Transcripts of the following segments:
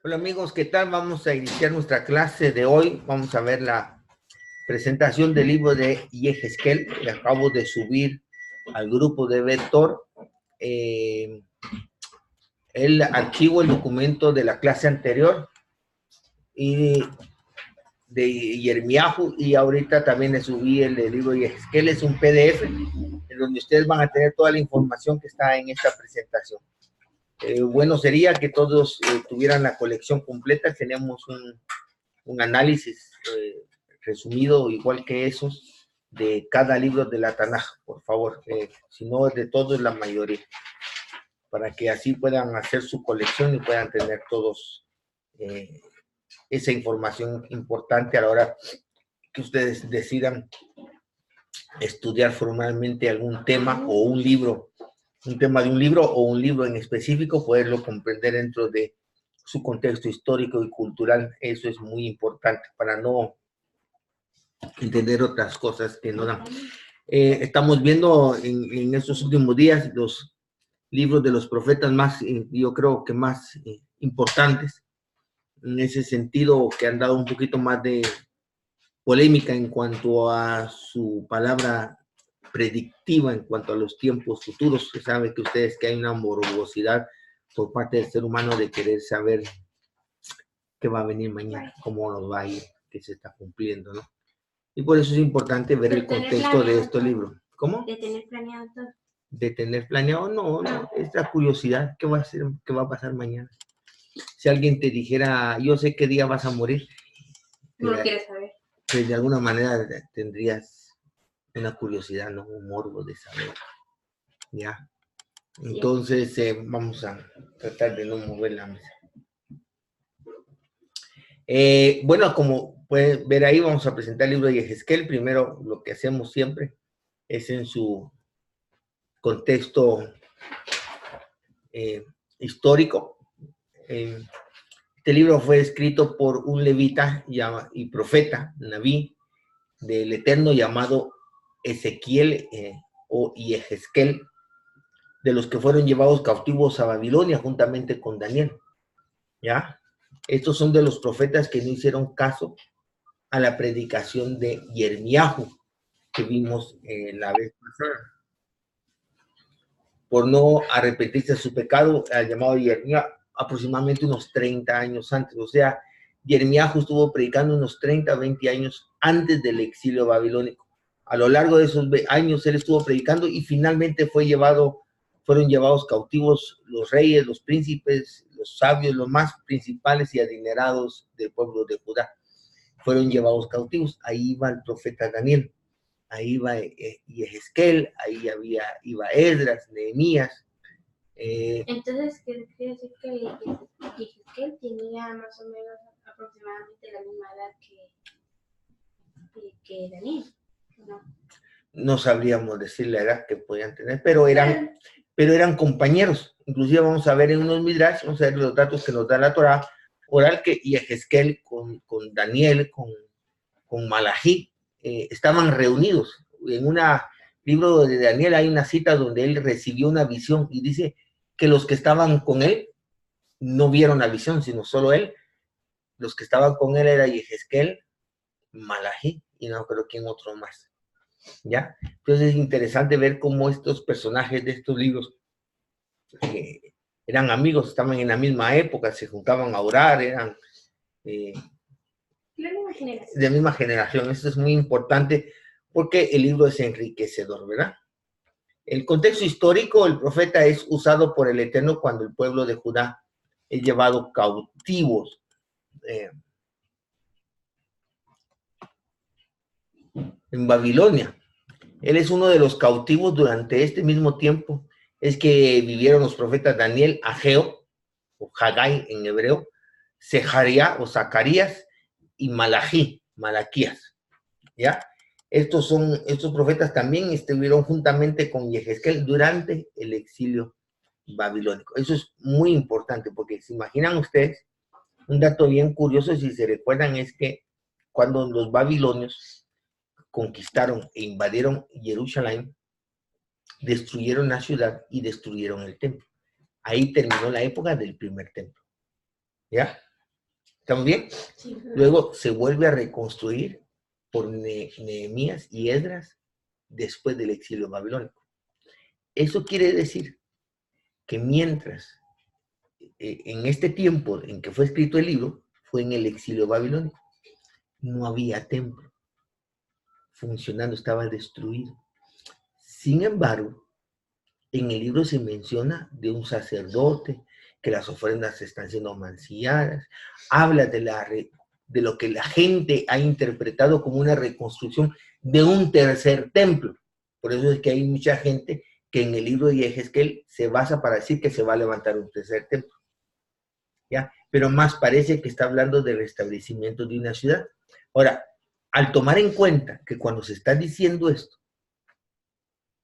Hola amigos, ¿qué tal? Vamos a iniciar nuestra clase de hoy. Vamos a ver la presentación del libro de Yehezkel, que acabo de subir al grupo de Vector. El archivo, el documento de la clase anterior y de Yermiahu, y ahorita también le subí el libro de Yehezkel. Es un PDF en donde ustedes van a tener toda la información que está en esta presentación. Bueno sería que todos tuvieran la colección completa. Tenemos un análisis resumido, igual que esos, de cada libro de la Tanaj, por favor, si no de todos, la mayoría, para que así puedan hacer su colección y puedan tener todos esa información importante a la hora que ustedes decidan estudiar formalmente algún tema o un libro, un tema de un libro o un libro en específico, poderlo comprender dentro de su contexto histórico y cultural. Eso es muy importante para no entender otras cosas que no dan. Estamos viendo en estos últimos días los libros de los profetas más, yo creo que más importantes, en ese sentido, que han dado un poquito más de polémica en cuanto a su palabra predictiva, en cuanto a los tiempos futuros. Se sabe que ustedes que hay una morbosidad por parte del ser humano de querer saber qué va a venir mañana, cómo nos va a ir, qué se está cumpliendo, ¿no? Y por eso es importante ver el contexto de estos libros. ¿Cómo? De tener planeado todo. De tener planeado, no, es la curiosidad. ¿Qué va a hacer, qué va a pasar mañana? Si alguien te dijera, yo sé qué día vas a morir, No lo quieres saber. Pues de alguna manera tendrías una curiosidad, ¿no? Un morbo de saber. ¿Ya? Entonces, vamos a tratar de no mover la mesa. Bueno, como pueden ver ahí, vamos a presentar el libro de Yehezkel. Primero, lo que hacemos siempre es en su contexto histórico. Este libro fue escrito por un levita y profeta, Naví, del Eterno, llamado Ezequiel o Yehezkel, de los que fueron llevados cautivos a Babilonia juntamente con Daniel. ¿Ya? Estos son de los profetas que no hicieron caso a la predicación de Yirmiyahu, que vimos la vez pasada. Por no arrepentirse de su pecado, al llamado Yirmiyahu, aproximadamente unos 30 años antes. O sea, Yirmiyahu estuvo predicando unos 30, 20 años antes del exilio babilónico. A lo largo de esos años él estuvo predicando y finalmente fueron llevados cautivos los reyes, los príncipes, los sabios, los más principales y adinerados del pueblo de Judá. Fueron llevados cautivos. Ahí iba el profeta Daniel, ahí iba Yehezkel, ahí iba Esdras, Nehemías. Entonces, ¿quiere decir que Yehezkel tenía más o menos aproximadamente la misma edad que Daniel? ¿No? No sabríamos decir la edad que podían tener, pero eran compañeros. Inclusive vamos a ver en unos midrash, vamos a ver los datos que nos da la Torá oral, que Yehezkel con Daniel, con Malají, estaban reunidos. En un libro de Daniel hay una cita donde él recibió una visión y dice que los que estaban con él no vieron la visión, sino solo él. Los que estaban con él era Yehezkel, Malají y no creo quién otro más. ¿Ya? Entonces es interesante ver cómo estos personajes de estos libros eran amigos, estaban en la misma época, se juntaban a orar, eran de la misma generación. Esto es muy importante porque el libro es enriquecedor, ¿verdad? El contexto histórico, el profeta es usado por el Eterno cuando el pueblo de Judá es llevado cautivos. En Babilonia. Él es uno de los cautivos durante este mismo tiempo. Es que vivieron los profetas Daniel, Ageo, o Haggai en hebreo, Sejaría o Zacarías y Malají, Malaquías. ¿Ya? Estos profetas también estuvieron juntamente con Yehezkel durante el exilio babilónico. Eso es muy importante porque se imaginan ustedes, un dato bien curioso, si se recuerdan, es que cuando los babilonios conquistaron e invadieron Jerusalén, destruyeron la ciudad y destruyeron el templo. Ahí terminó la época del primer templo. ¿Ya? ¿Estamos bien? Sí. Luego se vuelve a reconstruir por Nehemías y Esdras después del exilio babilónico. Eso quiere decir que mientras en este tiempo en que fue escrito el libro, fue en el exilio babilónico. No había templo funcionando, estaba destruido. Sin embargo, en el libro se menciona de un sacerdote, que las ofrendas están siendo mancilladas, habla de lo que la gente ha interpretado como una reconstrucción de un tercer templo. Por eso es que hay mucha gente que en el libro de Yehezkel se basa para decir que se va a levantar un tercer templo. ¿Ya? Pero más parece que está hablando del restablecimiento de una ciudad. Ahora, al tomar en cuenta que cuando se está diciendo esto,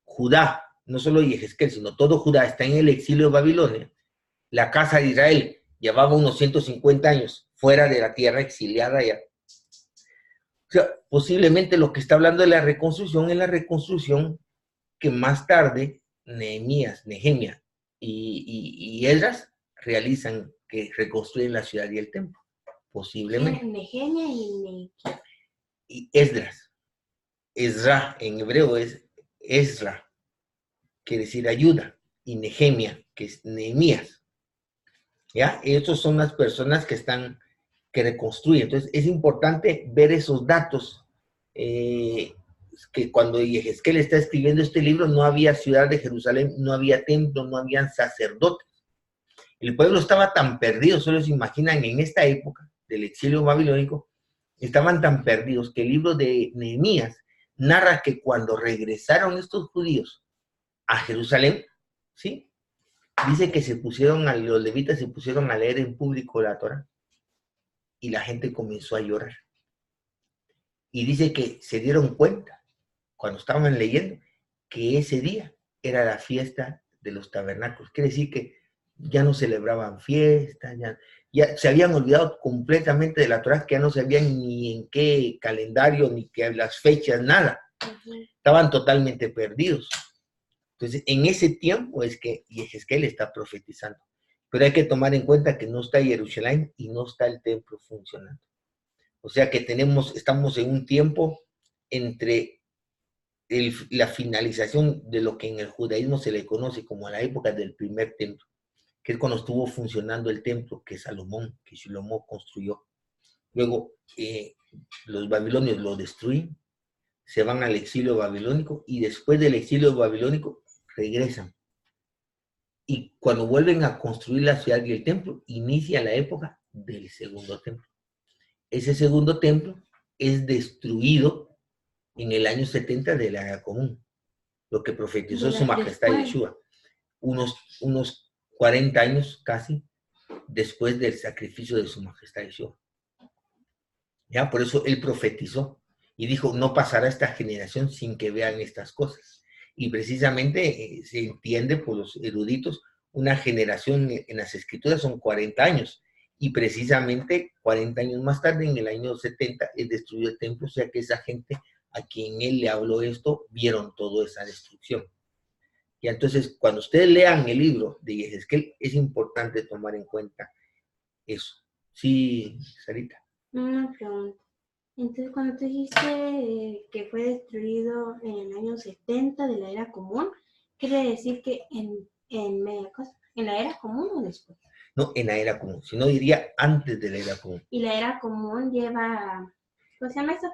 Judá, no solo Yehezkel, sino todo Judá está en el exilio de Babilonia, la casa de Israel llevaba unos 150 años fuera de la tierra, exiliada ya. O sea, posiblemente lo que está hablando de la reconstrucción es la reconstrucción que más tarde Nehemías, Nehemia y Esdras realizan, que reconstruyen la ciudad y el templo, posiblemente. Nehemia y Esdras. Ezra en hebreo es Ezra, quiere decir ayuda, y Nehemia, que es Nehemías. ¿Ya? Estos son las personas que reconstruyen. Entonces, es importante ver esos datos, que cuando Yehezkel está escribiendo este libro, no había ciudad de Jerusalén, no había templo, no habían sacerdotes. El pueblo estaba tan perdido, solo se imaginan en esta época del exilio babilónico, estaban tan perdidos que el libro de Nehemías narra que cuando regresaron estos judíos a Jerusalén, ¿sí? Dice que los levitas se pusieron a leer en público la Torá y la gente comenzó a llorar. Y dice que se dieron cuenta, cuando estaban leyendo, que ese día era la fiesta de los tabernáculos. Quiere decir que ya no celebraban fiestas, ya se habían olvidado completamente de la Torá, que ya no sabían ni en qué calendario, ni qué las fechas, nada. Estaban totalmente perdidos. Entonces, en ese tiempo es que Yehezkel está profetizando. Pero hay que tomar en cuenta que no está Jerusalén y no está el templo funcionando. O sea que estamos en un tiempo entre la finalización de lo que en el judaísmo se le conoce como la época del primer templo, que es cuando estuvo funcionando el templo que Shlomo construyó. Luego los babilonios lo destruyen, se van al exilio babilónico y después del exilio babilónico regresan. Y cuando vuelven a construir la ciudad y el templo, inicia la época del segundo templo. Ese segundo templo es destruido en el año 70 de la Era Común, lo que profetizó su majestad Yeshua, unos 40 años casi después del sacrificio de su majestad Yeshua. Ya, por eso él profetizó y dijo, no pasará esta generación sin que vean estas cosas. Y precisamente se entiende por los eruditos, una generación en las escrituras son 40 años. Y precisamente 40 años más tarde, en el año 70, él destruyó el templo, o sea que esa gente a quien él le habló esto, vieron toda esa destrucción. Y entonces, cuando ustedes lean el libro de Yehezkel, es importante tomar en cuenta eso. Sí, Sarita. Una pregunta. Entonces, cuando tú dijiste que fue destruido en el año 70 de la Era Común, ¿quiere decir que en la Era Común o después? No, en la Era Común, sino diría antes de la Era Común. Y la Era Común lleva, ¿cómo se llama eso?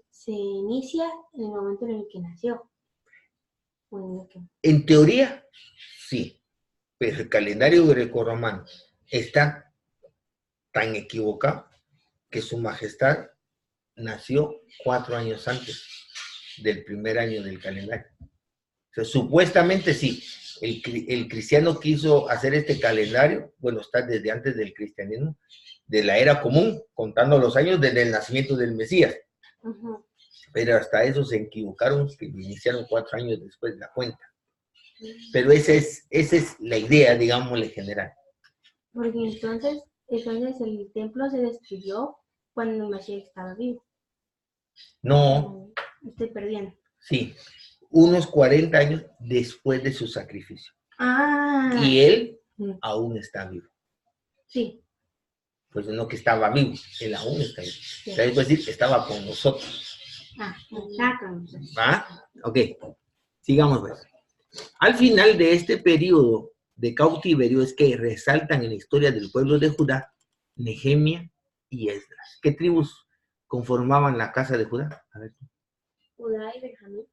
Se inicia en el momento en el que nació. En teoría, sí, pero el calendario grecorromano está tan equivocado que su majestad nació 4 años antes del primer año del calendario. O sea, supuestamente sí, el cristiano quiso hacer este calendario, bueno, está desde antes del cristianismo, de la Era Común, contando los años desde el nacimiento del Mesías. Uh-huh. Pero hasta eso se equivocaron, que iniciaron 4 años después de la cuenta. Pero esa es la idea, digámosle, general. Porque entonces el templo se destruyó cuando el Mashiach estaba vivo. No. Estoy perdiendo. Sí, unos 40 años después de su sacrificio. Ah. Y él aún está vivo. Sí. Pues no que estaba vivo, él aún está vivo. Sí. O sea, es decir, estaba con nosotros. Está con nosotros. ¿Ah? Ok, sigamos pues. Al final de este periodo de cautiverio es que resaltan en la historia del pueblo de Judá Nehemia y Esdras. ¿Qué tribus conformaban la casa de Judá? A ver. Judá y Benjamín.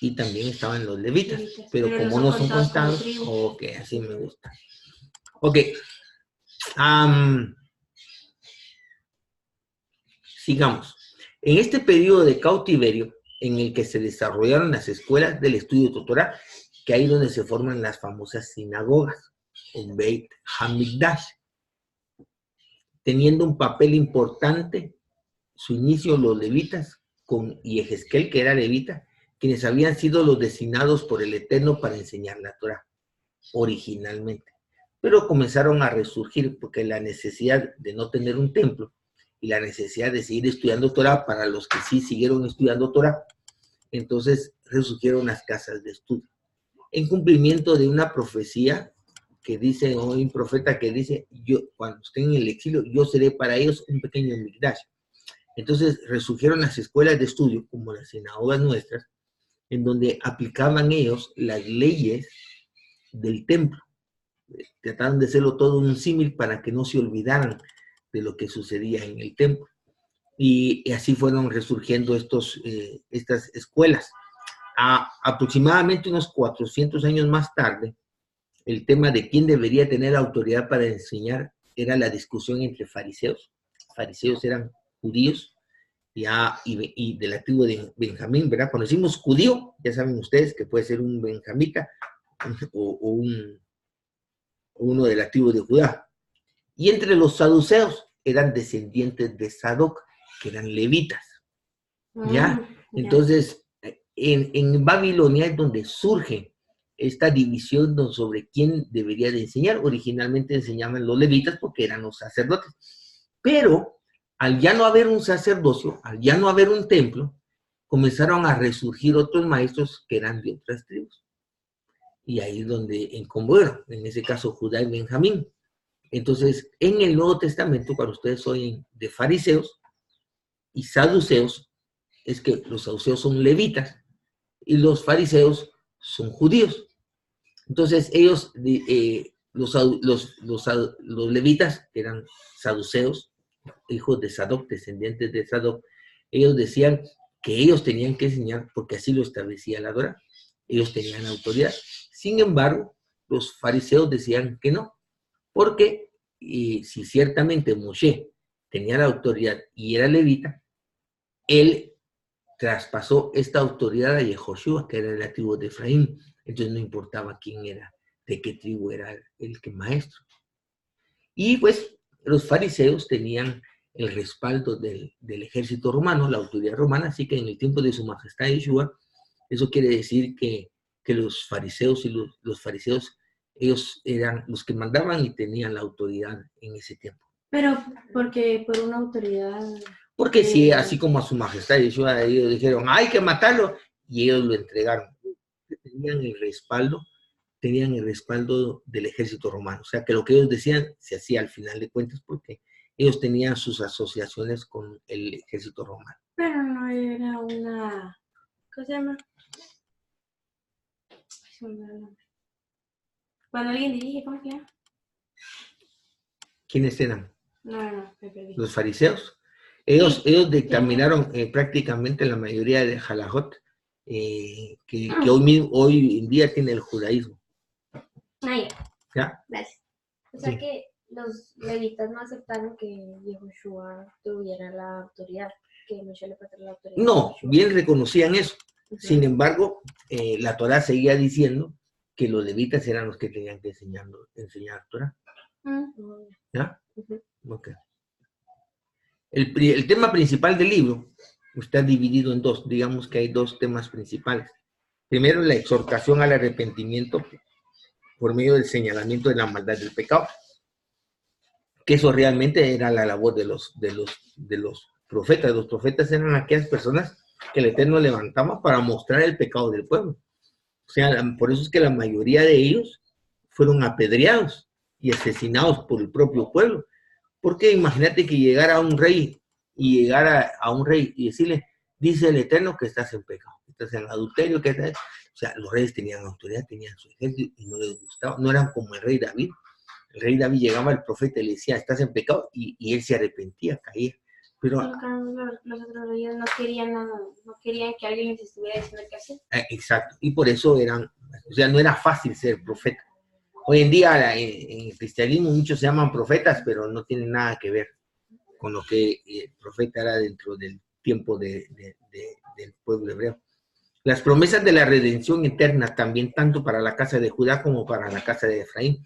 Y también estaban los levitas, pero como no son contados, ok, así me gusta. Ok, sigamos. En este periodo de cautiverio, en el que se desarrollaron las escuelas del estudio de Torá, que ahí donde se forman las famosas sinagogas, o Beit Hamikdash, teniendo un papel importante, su inicio los levitas, con Yehezkel, que era levita, quienes habían sido los designados por el Eterno para enseñar la Torá, originalmente. Pero comenzaron a resurgir porque la necesidad de no tener un templo y la necesidad de seguir estudiando Torá para los que sí siguieron estudiando Torá, entonces resurgieron las casas de estudio. En cumplimiento de una profecía que dice, o un profeta que dice, yo cuando estén en el exilio, yo seré para ellos un pequeño Mikdash. Entonces resurgieron las escuelas de estudio, como las sinagogas nuestras, en donde aplicaban ellos las leyes del templo. Trataron de hacerlo todo un símil para que no se olvidaran de lo que sucedía en el templo. Y así fueron resurgiendo estas escuelas. Aproximadamente unos 400 años más tarde, el tema de quién debería tener autoridad para enseñar era la discusión entre fariseos. Fariseos eran judíos y de la tribu de Benjamín, ¿verdad? Cuando decimos judío, ya saben ustedes que puede ser un benjamita o uno de la tribu de Judá. Y entre los saduceos eran descendientes de Sadoc, que eran levitas. ¿Ya? Entonces, en Babilonia es donde surge esta división sobre quién debería de enseñar. Originalmente enseñaban los levitas porque eran los sacerdotes. Pero al ya no haber un sacerdocio, al ya no haber un templo, comenzaron a resurgir otros maestros que eran de otras tribus. Y ahí es donde, en ese caso Judá y Benjamín, Entonces, en el Nuevo Testamento, cuando ustedes oyen de fariseos y saduceos, es que los saduceos son levitas y los fariseos son judíos. Entonces, ellos, los levitas, que eran saduceos, hijos de Sadoc, descendientes de Sadoc, ellos decían que ellos tenían que enseñar, porque así lo establecía la Torá, ellos tenían autoridad. Sin embargo, los fariseos decían que no, porque si ciertamente Moshe tenía la autoridad y era levita, él traspasó esta autoridad a Yehoshua, que era de la tribu de Efraín. Entonces no importaba quién era, de qué tribu era el que maestro. Y pues los fariseos tenían el respaldo del ejército romano, la autoridad romana, así que en el tiempo de su majestad Yeshua, eso quiere decir que los fariseos ellos eran los que mandaban y tenían la autoridad en ese tiempo. Pero porque por una autoridad... Porque sí, así como a su majestad Yeshua, ellos dijeron, hay que matarlo, y ellos lo entregaron. Tenían el respaldo del ejército romano. O sea, que lo que ellos decían se hacía al final de cuentas porque ellos tenían sus asociaciones con el ejército romano. Pero no era una... ¿Cómo se llama? Cuando alguien dirige, ¿cómo se llama? ¿Quiénes eran? No, me perdí. Los fariseos. Ellos dictaminaron prácticamente la mayoría de Halajot que hoy en día tiene el judaísmo. ¿Ya? Gracias. O sea que los levitas no aceptaron que Yehoshua tuviera la autoridad, que Moshe le pasara la autoridad. No, bien reconocían eso. Sin embargo, la Torá seguía diciendo que los levitas eran los que tenían que enseñar Torá. ¿Ya? Ok. El tema principal del libro está dividido en dos. Digamos que hay dos temas principales. Primero, la exhortación al arrepentimiento por medio del señalamiento de la maldad del pecado. Que eso realmente era la labor de los profetas. Los profetas eran aquellas personas que el Eterno levantaba para mostrar el pecado del pueblo. O sea, por eso es que la mayoría de ellos fueron apedreados y asesinados por el propio pueblo. Porque imagínate que llegara un rey y decirle, dice el Eterno que estás en pecado, que estás en adulterio, que estás... O sea, los reyes tenían autoridad, tenían su ejército y no les gustaba. No eran como el rey David. El rey David llegaba al profeta y le decía, estás en pecado, y él se arrepentía, caía. Pero los otros reyes no querían que alguien les estuviera diciendo qué hacer. Exacto, y por eso no era fácil ser profeta. Hoy en día en el cristianismo muchos se llaman profetas, pero no tienen nada que ver con lo que el profeta era dentro del tiempo del pueblo hebreo. Las promesas de la redención eterna también tanto para la casa de Judá como para la casa de Efraín.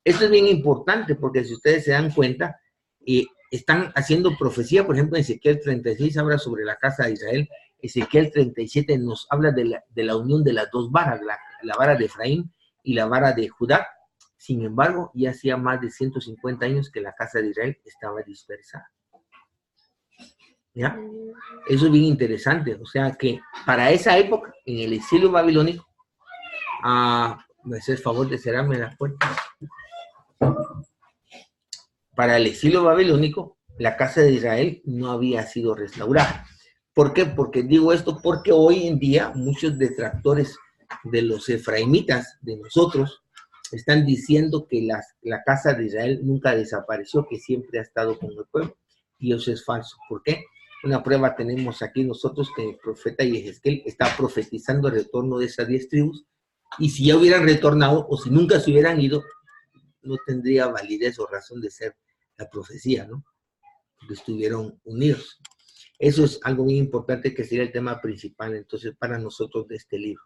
Esto es bien importante porque si ustedes se dan cuenta, están haciendo profecía, por ejemplo, en Ezequiel 36 habla sobre la casa de Israel, Ezequiel 37 nos habla de la unión de las dos varas, la vara de Efraín y la vara de Judá. Sin embargo, ya hacía más de 150 años que la casa de Israel estaba dispersada. ¿Ya? Eso es bien interesante, o sea que para esa época, en el exilio babilónico, me haces el favor de cerrarme la puerta. Para el exilio babilónico, la casa de Israel no había sido restaurada. ¿Por qué? Porque digo esto porque hoy en día muchos detractores de los efraimitas, de nosotros, están diciendo que la casa de Israel nunca desapareció, que siempre ha estado con el pueblo. Y eso es falso. ¿Por qué? Una prueba tenemos aquí nosotros que el profeta Yehezkel está profetizando el retorno de esas 10 tribus. Y si ya hubieran retornado o si nunca se hubieran ido, no tendría validez o razón de ser la profecía, ¿no? Porque estuvieron unidos. Eso es algo muy importante que sería el tema principal, entonces, para nosotros de este libro.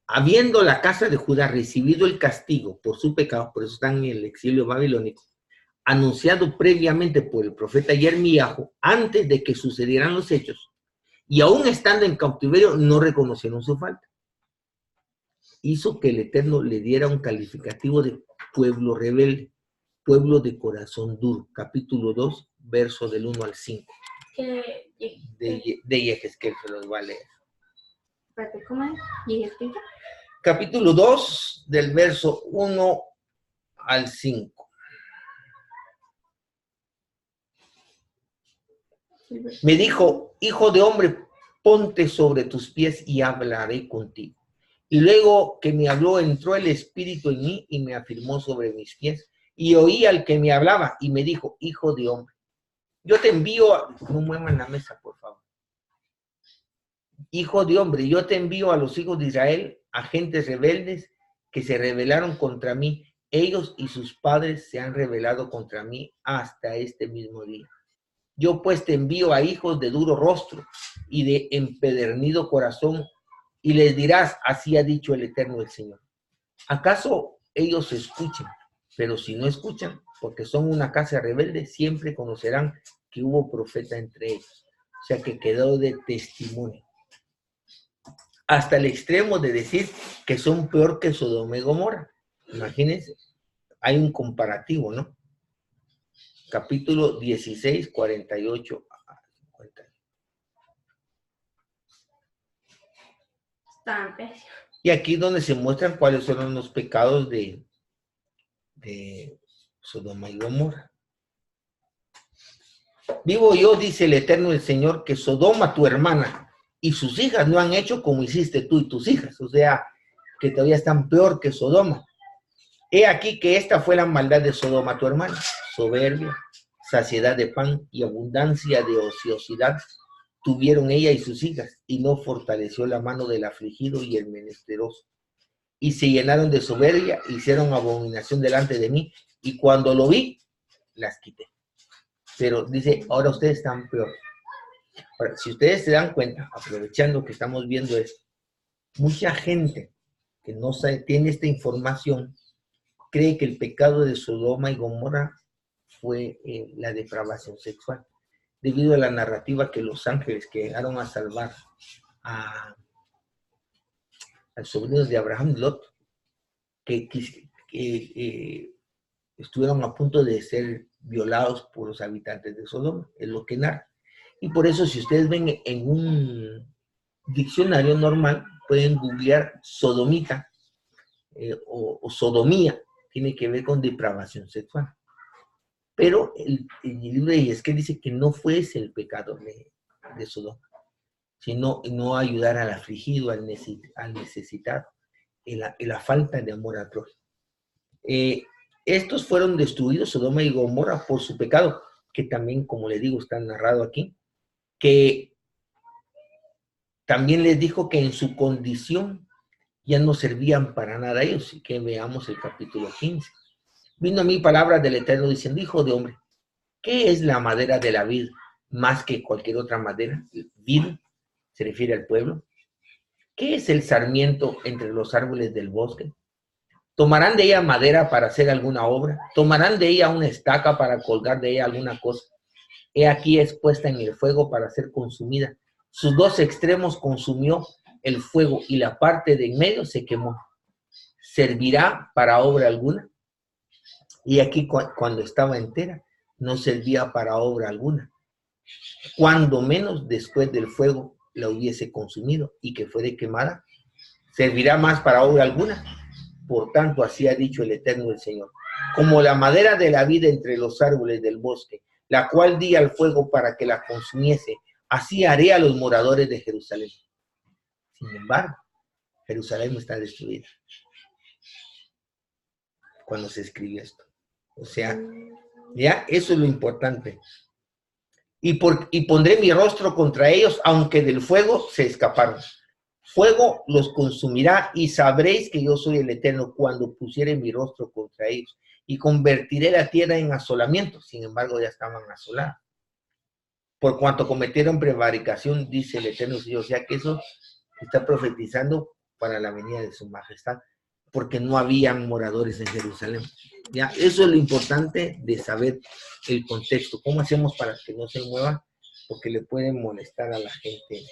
Habiendo la casa de Judá recibido el castigo por su pecado, por eso están en el exilio babilónico, anunciado previamente por el profeta Jeremías, antes de que sucedieran los hechos, y aún estando en cautiverio, no reconocieron su falta. Hizo que el Eterno le diera un calificativo de pueblo rebelde, pueblo de corazón duro, capítulo 2, verso del 1 al 5. De Yehezkel se los va a leer. Espérate, ¿cómo es? ¿Yehezkel? capítulo 2, del verso 1 al 5. Me dijo, hijo de hombre, ponte sobre tus pies y hablaré contigo. Y luego que me habló, entró el Espíritu en mí y me afirmó sobre mis pies. Y oí al que me hablaba y me dijo, hijo de hombre, yo te envío a... No muevan la mesa, por favor. Hijo de hombre, yo te envío a los hijos de Israel, a gentes rebeldes que se rebelaron contra mí. Ellos y sus padres se han rebelado contra mí hasta este mismo día. Yo pues te envío a hijos de duro rostro y de empedernido corazón, y les dirás, así ha dicho el Eterno el Señor. ¿Acaso ellos escuchan? Pero si no escuchan, porque son una casa rebelde, siempre conocerán que hubo profeta entre ellos. O sea que quedó de testimonio. Hasta el extremo de decir que son peor que Sodoma y Gomorra. Imagínense, hay un comparativo, ¿no? Capítulo 16, 48 a 50. Están pésimos. Y aquí es donde se muestran cuáles son los pecados de Sodoma y Gomorra. Vivo yo, dice el Eterno el Señor, que Sodoma, tu hermana, y sus hijas no han hecho como hiciste tú y tus hijas. O sea, que todavía están peor que Sodoma. He aquí que esta fue la maldad de Sodoma, tu hermana. Soberbia, saciedad de pan y abundancia de ociosidad tuvieron ella y sus hijas, y no fortaleció la mano del afligido y el menesteroso. Y se llenaron de soberbia, hicieron abominación delante de mí, y cuando lo vi, las quité. Pero dice, ahora ustedes están peor. Ahora, si ustedes se dan cuenta, aprovechando que estamos viendo esto, mucha gente que no sabe, tiene esta información, cree que el pecado de Sodoma y Gomorra fue la depravación sexual, debido a la narrativa que los ángeles que llegaron a salvar al sobrino de Abraham, Lot, que estuvieron a punto de ser violados por los habitantes de Sodoma, es lo que narra. Y por eso, si ustedes ven en un diccionario normal, pueden googlear sodomita o sodomía, tiene que ver con depravación sexual. Pero el libro de Ezequiel dice que no fue ese el pecado de Sodoma, sino no ayudar al afligido, al necesitado, en la falta de amor al prójimo. Estos fueron destruidos, Sodoma y Gomorra, por su pecado, que también, como les digo, está narrado aquí, que también les dijo que en su condición ya no servían para nada ellos, y que veamos el capítulo 15. Vino a mí palabra del Eterno diciendo, hijo de hombre, ¿qué es la madera de la vid más que cualquier otra madera? Vid se refiere al pueblo. ¿Qué es el sarmiento entre los árboles del bosque? ¿Tomarán de ella madera para hacer alguna obra? ¿Tomarán de ella una estaca para colgar de ella alguna cosa? He aquí es puesta en el fuego para ser consumida. Sus dos extremos consumió el fuego y la parte de en medio se quemó. ¿Servirá para obra alguna? Y aquí cuando estaba entera, no servía para obra alguna. Cuando menos después del fuego la hubiese consumido y que fuere quemada, ¿servirá más para obra alguna? Por tanto, así ha dicho el Eterno el Señor. Como la madera de la vida entre los árboles del bosque, la cual di al fuego para que la consumiese, así haré a los moradores de Jerusalén. Sin embargo, Jerusalén está destruida cuando se escribió esto. O sea, ya, eso es lo importante. Y pondré mi rostro contra ellos, aunque del fuego se escaparon. Fuego los consumirá y sabréis que yo soy el Eterno cuando pusiere mi rostro contra ellos. Y convertiré la tierra en asolamiento. Sin embargo, ya estaban asolados. Por cuanto cometieron prevaricación, dice el Eterno Señor. O sea que eso está profetizando para la venida de su majestad, porque no habían moradores en Jerusalén. Ya, eso es lo importante de saber el contexto. ¿Cómo hacemos para que no se mueva? Porque le pueden molestar a la gente.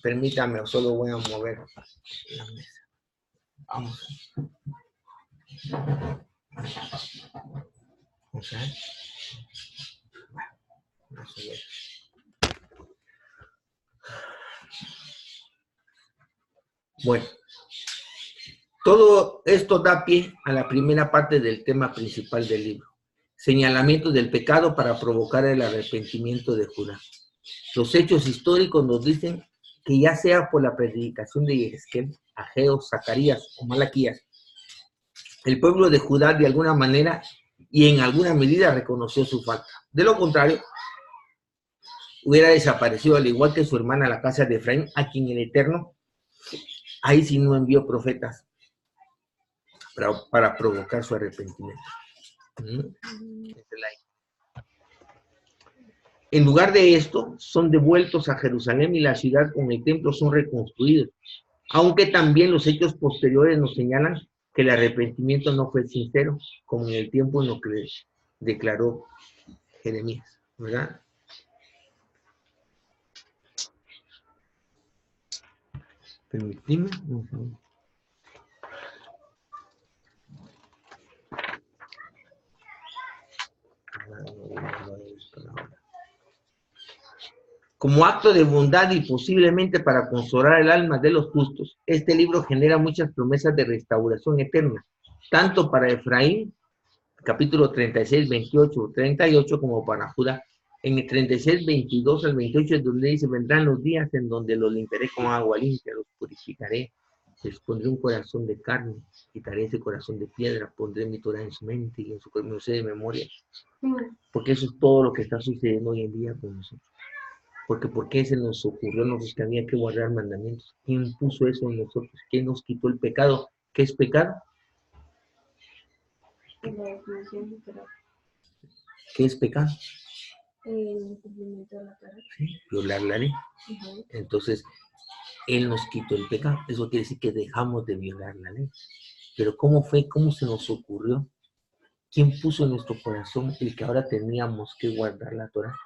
Permítame, solo voy a mover la mesa. Vamos. ¿Ok? Bueno, vamos a ver. Bueno, todo esto da pie a la primera parte del tema principal del libro. Señalamiento del pecado para provocar el arrepentimiento de Judá. Los hechos históricos nos dicen que ya sea por la predicación de Yehezkel, Ageo, Zacarías o Malaquías, el pueblo de Judá de alguna manera y en alguna medida reconoció su falta. De lo contrario, hubiera desaparecido al igual que su hermana la casa de Efraín, a quien el Eterno ahí sí no envió profetas para provocar su arrepentimiento. En lugar de esto, son devueltos a Jerusalén y la ciudad con el templo son reconstruidos, aunque también los hechos posteriores nos señalan que el arrepentimiento no fue sincero, como en el tiempo en lo que declaró Jeremías, ¿verdad? Permitime. Como acto de bondad y posiblemente para consolar el alma de los justos, este libro genera muchas promesas de restauración eterna, tanto para Efraín, capítulo 36, 28, 38, como para Judá. En el 36, 22 al 28 es donde dice, vendrán los días en donde los limpiaré con agua limpia, los purificaré, les pondré un corazón de carne, quitaré ese corazón de piedra, pondré mi Torah en su mente y en su corazón de memoria. Porque eso es todo lo que está sucediendo hoy en día con nosotros. Porque ¿por qué se nos ocurrió a nosotros que había que guardar mandamientos? ¿Quién puso eso en nosotros? ¿Quién nos quitó el pecado? ¿Qué es pecado? ¿Qué es pecado? El cumplimiento de la Torah. Sí, violar la ley. Entonces, Él nos quitó el pecado. Eso quiere decir que dejamos de violar la ley. Pero ¿cómo fue? ¿Cómo se nos ocurrió? ¿Quién puso en nuestro corazón el que ahora teníamos que guardar la Torah?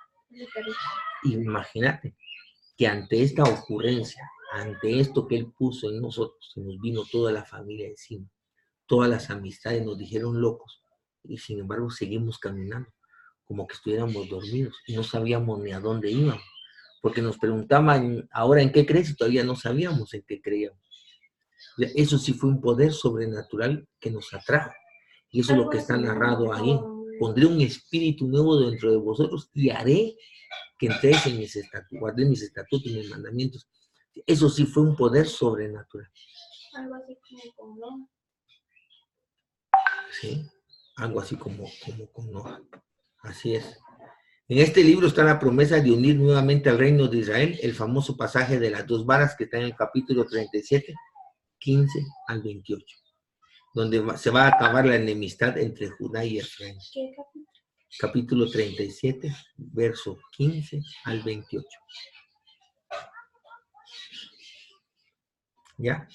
Imagínate que ante esta ocurrencia, ante esto que Él puso en nosotros, se nos vino toda la familia encima. Todas las amistades nos dijeron locos. Y sin embargo seguimos caminando como que estuviéramos dormidos y no sabíamos ni a dónde íbamos. Porque nos preguntaban, ¿ahora en qué crees? Y todavía no sabíamos en qué creíamos. Eso sí fue un poder sobrenatural que nos atrajo. Y eso es lo que está narrado ahí. Pondré un espíritu nuevo dentro de vosotros y haré que entréis en mis estatutos, guardé mis estatutos y mis mandamientos. Eso sí fue un poder sobrenatural. Algo así como con Noah. Sí, algo así como con Noah. Así es. En este libro está la promesa de unir nuevamente al reino de Israel, el famoso pasaje de las 2 varas que está en el capítulo 37, 15 al 28, donde se va a acabar la enemistad entre Judá y Efraín. ¿Qué capítulo? Capítulo 37, verso 15 al 28. ¿Ya?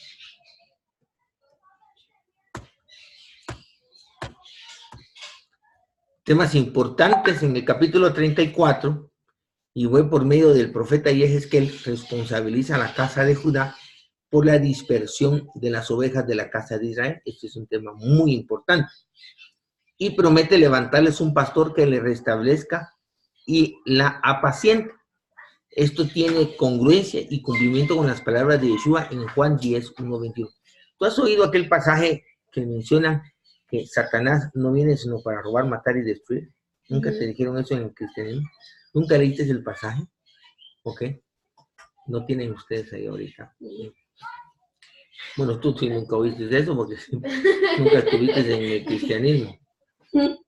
Temas importantes en el capítulo 34, y fue por medio del profeta Yehezkel, responsabiliza a la casa de Judá por la dispersión de las ovejas de la casa de Israel. Este es un tema muy importante. Y promete levantarles un pastor que le restablezca y la apaciente. Esto tiene congruencia y cumplimiento con las palabras de Yeshua en Juan 10, 1, 21. ¿Tú has oído aquel pasaje que menciona que Satanás no viene sino para robar, matar y destruir? ¿Nunca te dijeron eso en el cristianismo? ¿Nunca leíste el pasaje? ¿Ok? No tienen ustedes ahí ahorita. Bueno, tú sí nunca oíste eso porque nunca estuviste en el cristianismo.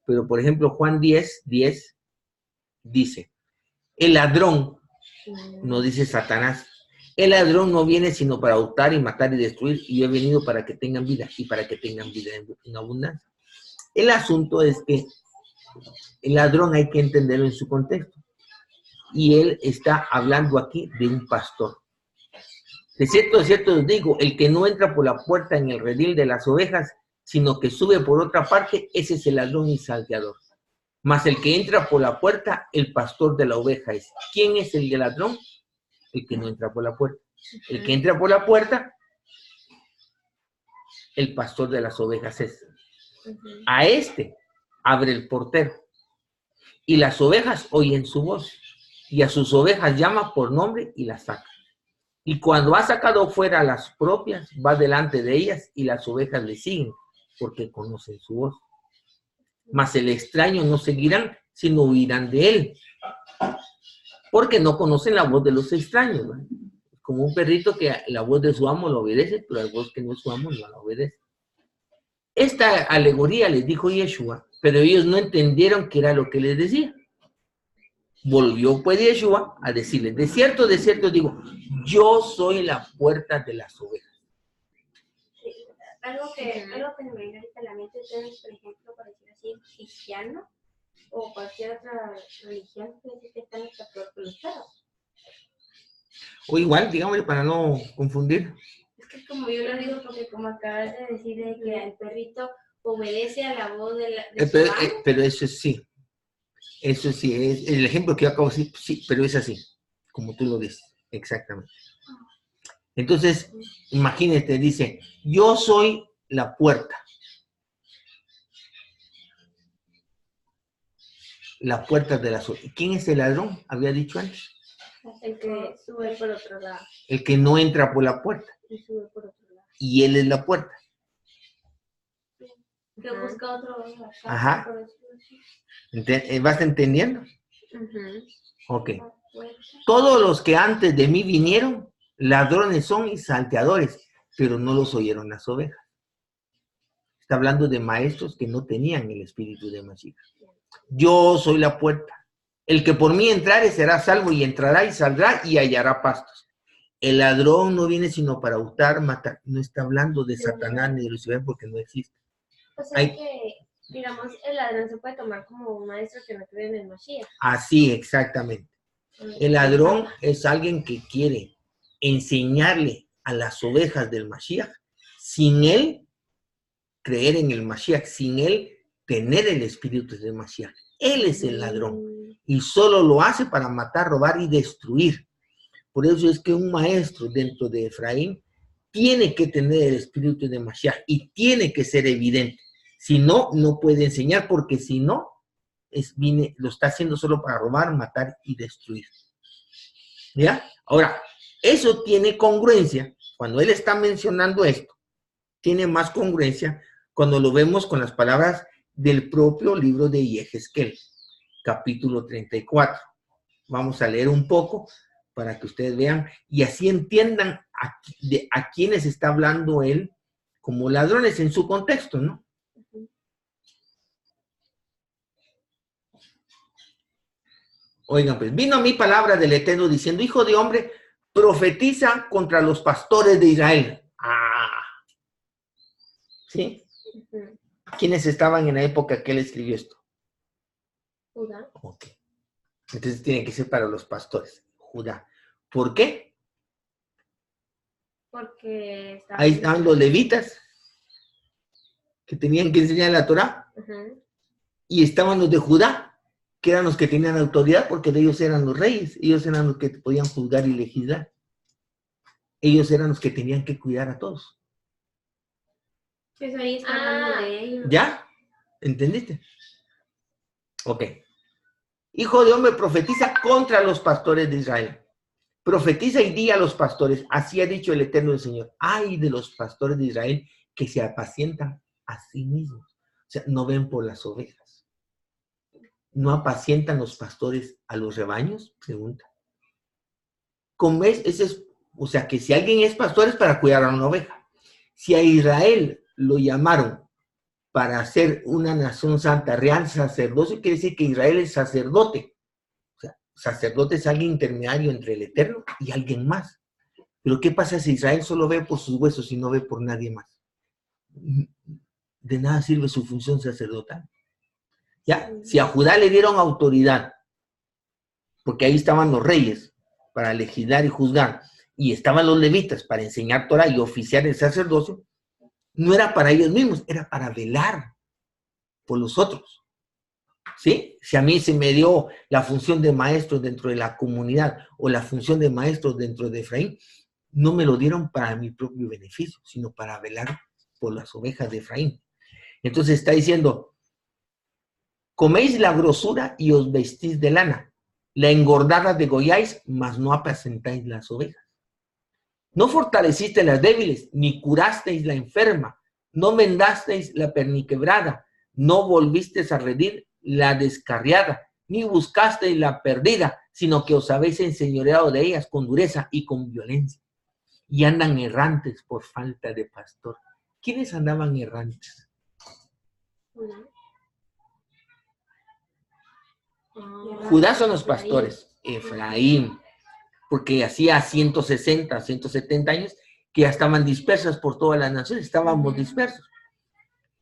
Pero, por ejemplo, Juan 10, 10 dice, el ladrón, no dice Satanás, el ladrón no viene sino para hurtar y matar y destruir, y yo he venido para que tengan vida y para que tengan vida en abundancia. El asunto es que el ladrón hay que entenderlo en su contexto. Y él está hablando aquí de un pastor. De cierto os digo, el que no entra por la puerta en el redil de las ovejas, sino que sube por otra parte, ese es el ladrón y salteador. Mas el que entra por la puerta, el pastor de la oveja es. ¿Quién es el del ladrón? El que no entra por la puerta. El que entra por la puerta, el pastor de las ovejas es. A este abre el portero. Y las ovejas oyen su voz. Y a sus ovejas llama por nombre y las saca. Y cuando ha sacado fuera las propias, va delante de ellas y las ovejas le siguen, porque conocen su voz. Mas el extraño no seguirán, sino huirán de él, porque no conocen la voz de los extraños, ¿no? Como un perrito que la voz de su amo lo obedece, pero la voz que no es su amo no la obedece. Esta alegoría les dijo Yeshua, pero ellos no entendieron qué era lo que les decía. Volvió pues Yeshua a decirles, de cierto digo, yo soy la puerta de las ovejas. Sí, algo que me viene ahorita a la mente es, por ejemplo, por decir así, cristiano o cualquier otra religión que están peor que los perros. O igual, digámosle, para no confundir. Es que como yo lo digo, porque como acabas de decir de que el perrito obedece a la voz de su amo. Pero eso sí, es el ejemplo que yo acabo de decir, sí, pero es así, como tú lo dices, exactamente. Entonces, imagínate, dice, yo soy la puerta. La puerta de las ovejas. ¿Quién es el ladrón? Había dicho antes. El que sube por otro lado. El que no entra por la puerta. Y sube por otro lado. Y él es la puerta. Que busca otro. Ajá. ¿Vas entendiendo? Ok. Todos los que antes de mí vinieron, ladrones son y salteadores, pero no los oyeron las ovejas. Está hablando de maestros que no tenían el espíritu de Mashiach. Yo soy la puerta. El que por mí entrare será salvo y entrará y saldrá y hallará pastos. El ladrón no viene sino para hurtar, matar. No está hablando de Satanás ni de Lucifer porque no existe. O sea que, digamos, el ladrón se puede tomar como un maestro que no cree en el Mashiach. Así, exactamente. El ladrón es alguien que quiere enseñarle a las ovejas del Mashiach sin él creer en el Mashiach, sin él tener el espíritu del Mashiach. Él es el ladrón y solo lo hace para matar, robar y destruir. Por eso es que un maestro dentro de Efraín tiene que tener el espíritu de Mashiach y tiene que ser evidente. Si no, no puede enseñar porque si no, lo está haciendo solo para robar, matar y destruir. ¿Ya? Ahora, eso tiene congruencia. Cuando él está mencionando esto, tiene más congruencia cuando lo vemos con las palabras del propio libro de Yehezkel, capítulo 34. Vamos a leer un poco para que ustedes vean y así entiendan a quiénes está hablando él como ladrones en su contexto, ¿no? Oigan, pues vino a mí palabra del Eterno diciendo, hijo de hombre, profetiza contra los pastores de Israel. ¿Sí? ¿Quiénes estaban en la época que él escribió esto? Judá. Ok. Entonces tiene que ser para los pastores. Judá. ¿Por qué? Porque ahí estaban los levitas que tenían que enseñar la Torá. Y estaban los de Judá, que eran los que tenían autoridad porque de ellos eran los reyes. Ellos eran los que podían juzgar y legislar. Ellos eran los que tenían que cuidar a todos. Pues ahí está hablando de ellos. ¿Ya? ¿Entendiste? Ok. Hijo de hombre, profetiza contra los pastores de Israel. Profetiza y di a los pastores, así ha dicho el Eterno del Señor. Ay de los pastores de Israel que se apacientan a sí mismos. O sea, no ven por las ovejas. ¿No apacientan los pastores a los rebaños? Pregunta. ¿Cómo ves? O sea, que si alguien es pastor es para cuidar a una oveja. Si a Israel lo llamaron para ser una nación santa, real sacerdocio, quiere decir que Israel es sacerdote. O sea, sacerdote es alguien intermediario entre el Eterno y alguien más. Pero ¿qué pasa si Israel solo ve por sus huesos y no ve por nadie más? De nada sirve su función sacerdotal. ¿Ya? Si a Judá le dieron autoridad, porque ahí estaban los reyes para legislar y juzgar, y estaban los levitas para enseñar Torah y oficiar el sacerdocio, no era para ellos mismos, era para velar por los otros. ¿Sí? Si a mí se me dio la función de maestro dentro de la comunidad o la función de maestro dentro de Efraín, no me lo dieron para mi propio beneficio, sino para velar por las ovejas de Efraín. Entonces está diciendo, coméis la grosura y os vestís de lana, la engordada degolláis, mas no apacentáis las ovejas. No fortalecisteis las débiles, ni curasteis la enferma, no vendasteis la perniquebrada, no volvisteis a redil la descarriada, ni buscasteis la perdida, sino que os habéis enseñoreado de ellas con dureza y con violencia. Y andan errantes por falta de pastor. ¿Quiénes andaban errantes? Judá son los pastores, Efraín, porque hacía 160, 170 años que ya estaban dispersas por todas las naciones, estábamos dispersos.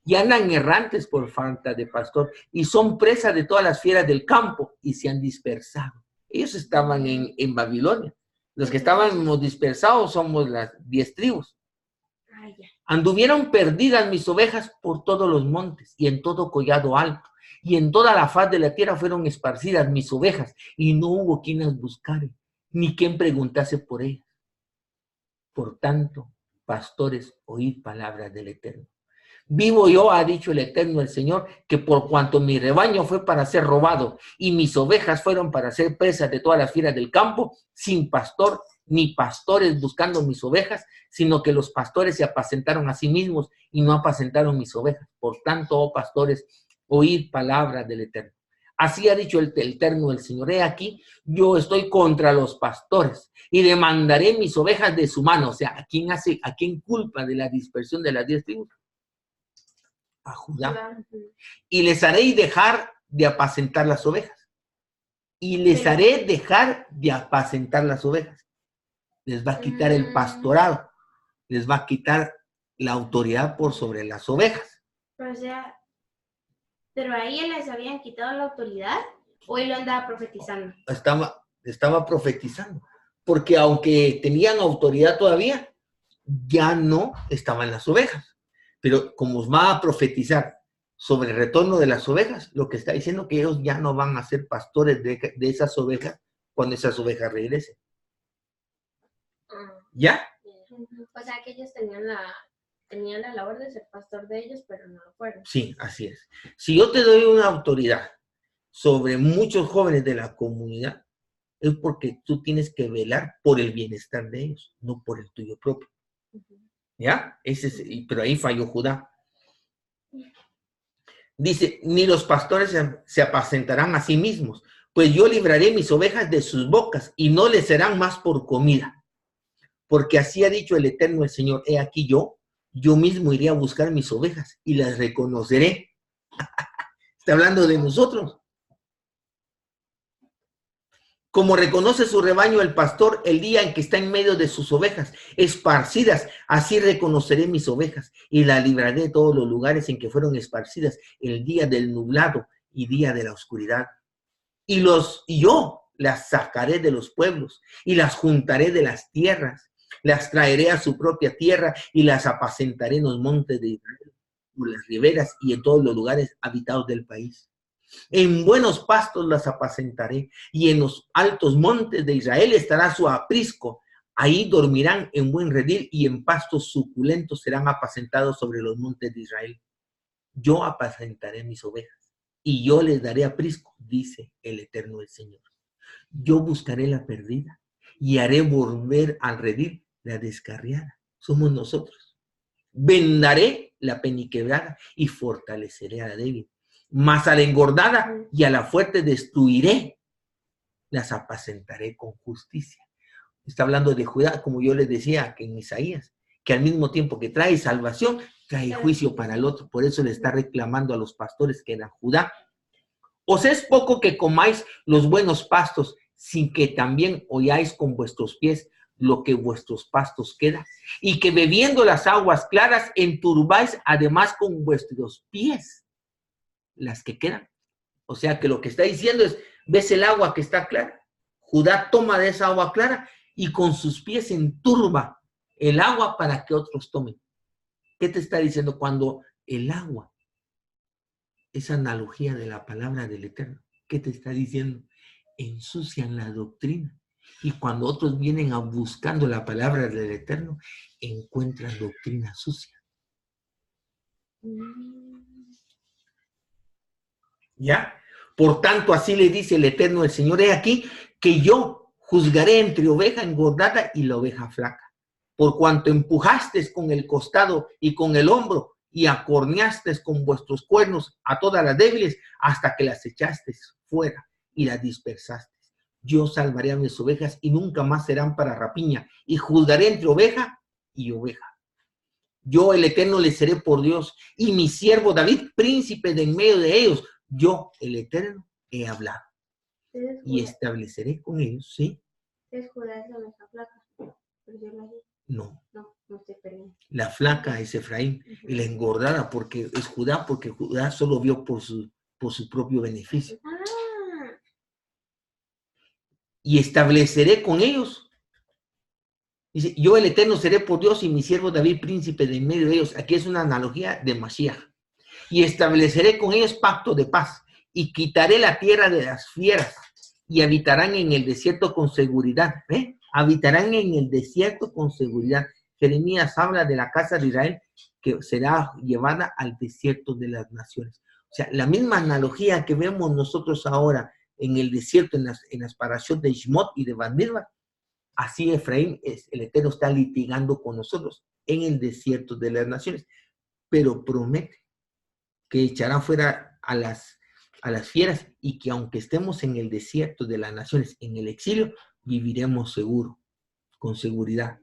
Y andan errantes por falta de pastor, y son presa de todas las fieras del campo, y se han dispersado. Ellos estaban en Babilonia. Los que estábamos dispersados somos las 10 tribus. Anduvieron perdidas mis ovejas por todos los montes, y en todo collado alto, y en toda la faz de la tierra fueron esparcidas mis ovejas, y no hubo quien las buscare, ni quien preguntase por ellas. Por tanto, pastores, oíd palabras del Eterno. Vivo yo, ha dicho el Eterno el Señor, que por cuanto mi rebaño fue para ser robado, y mis ovejas fueron para ser presas de todas las fieras del campo, sin pastor, ni pastores buscando mis ovejas, sino que los pastores se apacentaron a sí mismos, y no apacentaron mis ovejas. Por tanto, oh pastores, oíd palabras del Eterno. Así ha dicho el Eterno el Señor, he aquí, yo estoy contra los pastores y demandaré mis ovejas de su mano. O sea, ¿a quién culpa de la dispersión de las 10 tribus? A Judá. Y les haré dejar de apacentar las ovejas. Y les haré dejar de apacentar las ovejas. Les va a quitar el pastorado. Les va a quitar la autoridad por sobre las ovejas. O sea, ¿pero ahí les habían quitado la autoridad o él lo andaba profetizando? Estaba profetizando. Porque aunque tenían autoridad todavía, ya no estaban las ovejas. Pero como va a profetizar sobre el retorno de las ovejas, lo que está diciendo que ellos ya no van a ser pastores de esas ovejas cuando esas ovejas regresen. ¿Ya? O sea que ellos tenían la labor de ser pastor de ellos, pero no lo fueron. Sí, así es. Si yo te doy una autoridad sobre muchos jóvenes de la comunidad, es porque tú tienes que velar por el bienestar de ellos, no por el tuyo propio. ¿Ya? Pero ahí falló Judá. Dice, ni los pastores se apacentarán a sí mismos, pues yo libraré mis ovejas de sus bocas y no les serán más por comida. Porque así ha dicho el Eterno el Señor, he aquí yo mismo iré a buscar mis ovejas y las reconoceré. Está hablando de nosotros. Como reconoce su rebaño el pastor el día en que está en medio de sus ovejas, esparcidas, así reconoceré mis ovejas y las libraré de todos los lugares en que fueron esparcidas el día del nublado y día de la oscuridad. Y yo las sacaré de los pueblos y las juntaré de las tierras, las traeré a su propia tierra y las apacentaré en los montes de Israel, por las riberas y en todos los lugares habitados del país. En buenos pastos las apacentaré, y en los altos montes de Israel estará su aprisco. Ahí dormirán en buen redil, y en pastos suculentos serán apacentados sobre los montes de Israel. Yo apacentaré mis ovejas, y yo les daré aprisco, dice el Eterno el Señor. Yo buscaré la perdida, y haré volver al redil la descarriada. Somos nosotros. Vendaré la peniquebrada, y fortaleceré a la débil. Mas a la engordada y a la fuerte destruiré, las apacentaré con justicia. Está hablando de Judá, como yo les decía que en Isaías, que al mismo tiempo que trae salvación, trae juicio para el otro. Por eso le está reclamando a los pastores que eran Judá. Os es poco que comáis los buenos pastos, sin que también oyáis con vuestros pies lo que vuestros pastos queda, y que bebiendo las aguas claras enturbáis además con vuestros pies las que quedan. O sea que lo que está diciendo es, ves el agua que está clara, Judá toma de esa agua clara y con sus pies enturba el agua para que otros tomen. ¿Qué te está diciendo? Cuando el agua es analogía de la palabra del Eterno, ¿qué te está diciendo? Ensucian la doctrina, y cuando otros vienen a buscando la palabra del Eterno, encuentran doctrina sucia. ¿Ya? Por tanto, así le dice el Eterno el Señor, he aquí que yo juzgaré entre oveja engordada y la oveja flaca. por cuanto empujaste con el costado y con el hombro, y acorneaste con vuestros cuernos a todas las débiles, hasta que las echaste fuera y las dispersaste. Yo salvaré a mis ovejas y nunca más serán para rapiña, y juzgaré entre oveja y oveja. Yo, el Eterno, les seré por Dios, y mi siervo David, príncipe de en medio de ellos. Yo, el Eterno, he hablado. Y estableceré con ellos, ¿sí? ¿Es Judá esa oveja flaca? Pero yo la vi. No. No estoy peleando. La flaca es Efraín, y la engordada porque es Judá, porque Judá solo vio por su propio beneficio. Ah, Y estableceré con ellos. Dice, yo el Eterno seré por Dios y mi siervo David, príncipe de en medio de ellos. Aquí es una analogía de Mashiach. Y estableceré con ellos pacto de paz, y quitaré la tierra de las fieras, y habitarán en el desierto con seguridad. Habitarán en el desierto con seguridad. Jeremías habla de la casa de Israel que será llevada al desierto de las naciones. O sea, la misma analogía que vemos nosotros ahora en el desierto, en las parashot de Shmot y de Bamidbar, así Efraín, el Eterno está litigando con nosotros en el desierto de las naciones, pero promete que echará fuera a las fieras, y que aunque estemos en el desierto de las naciones, en el exilio, viviremos seguro, con seguridad.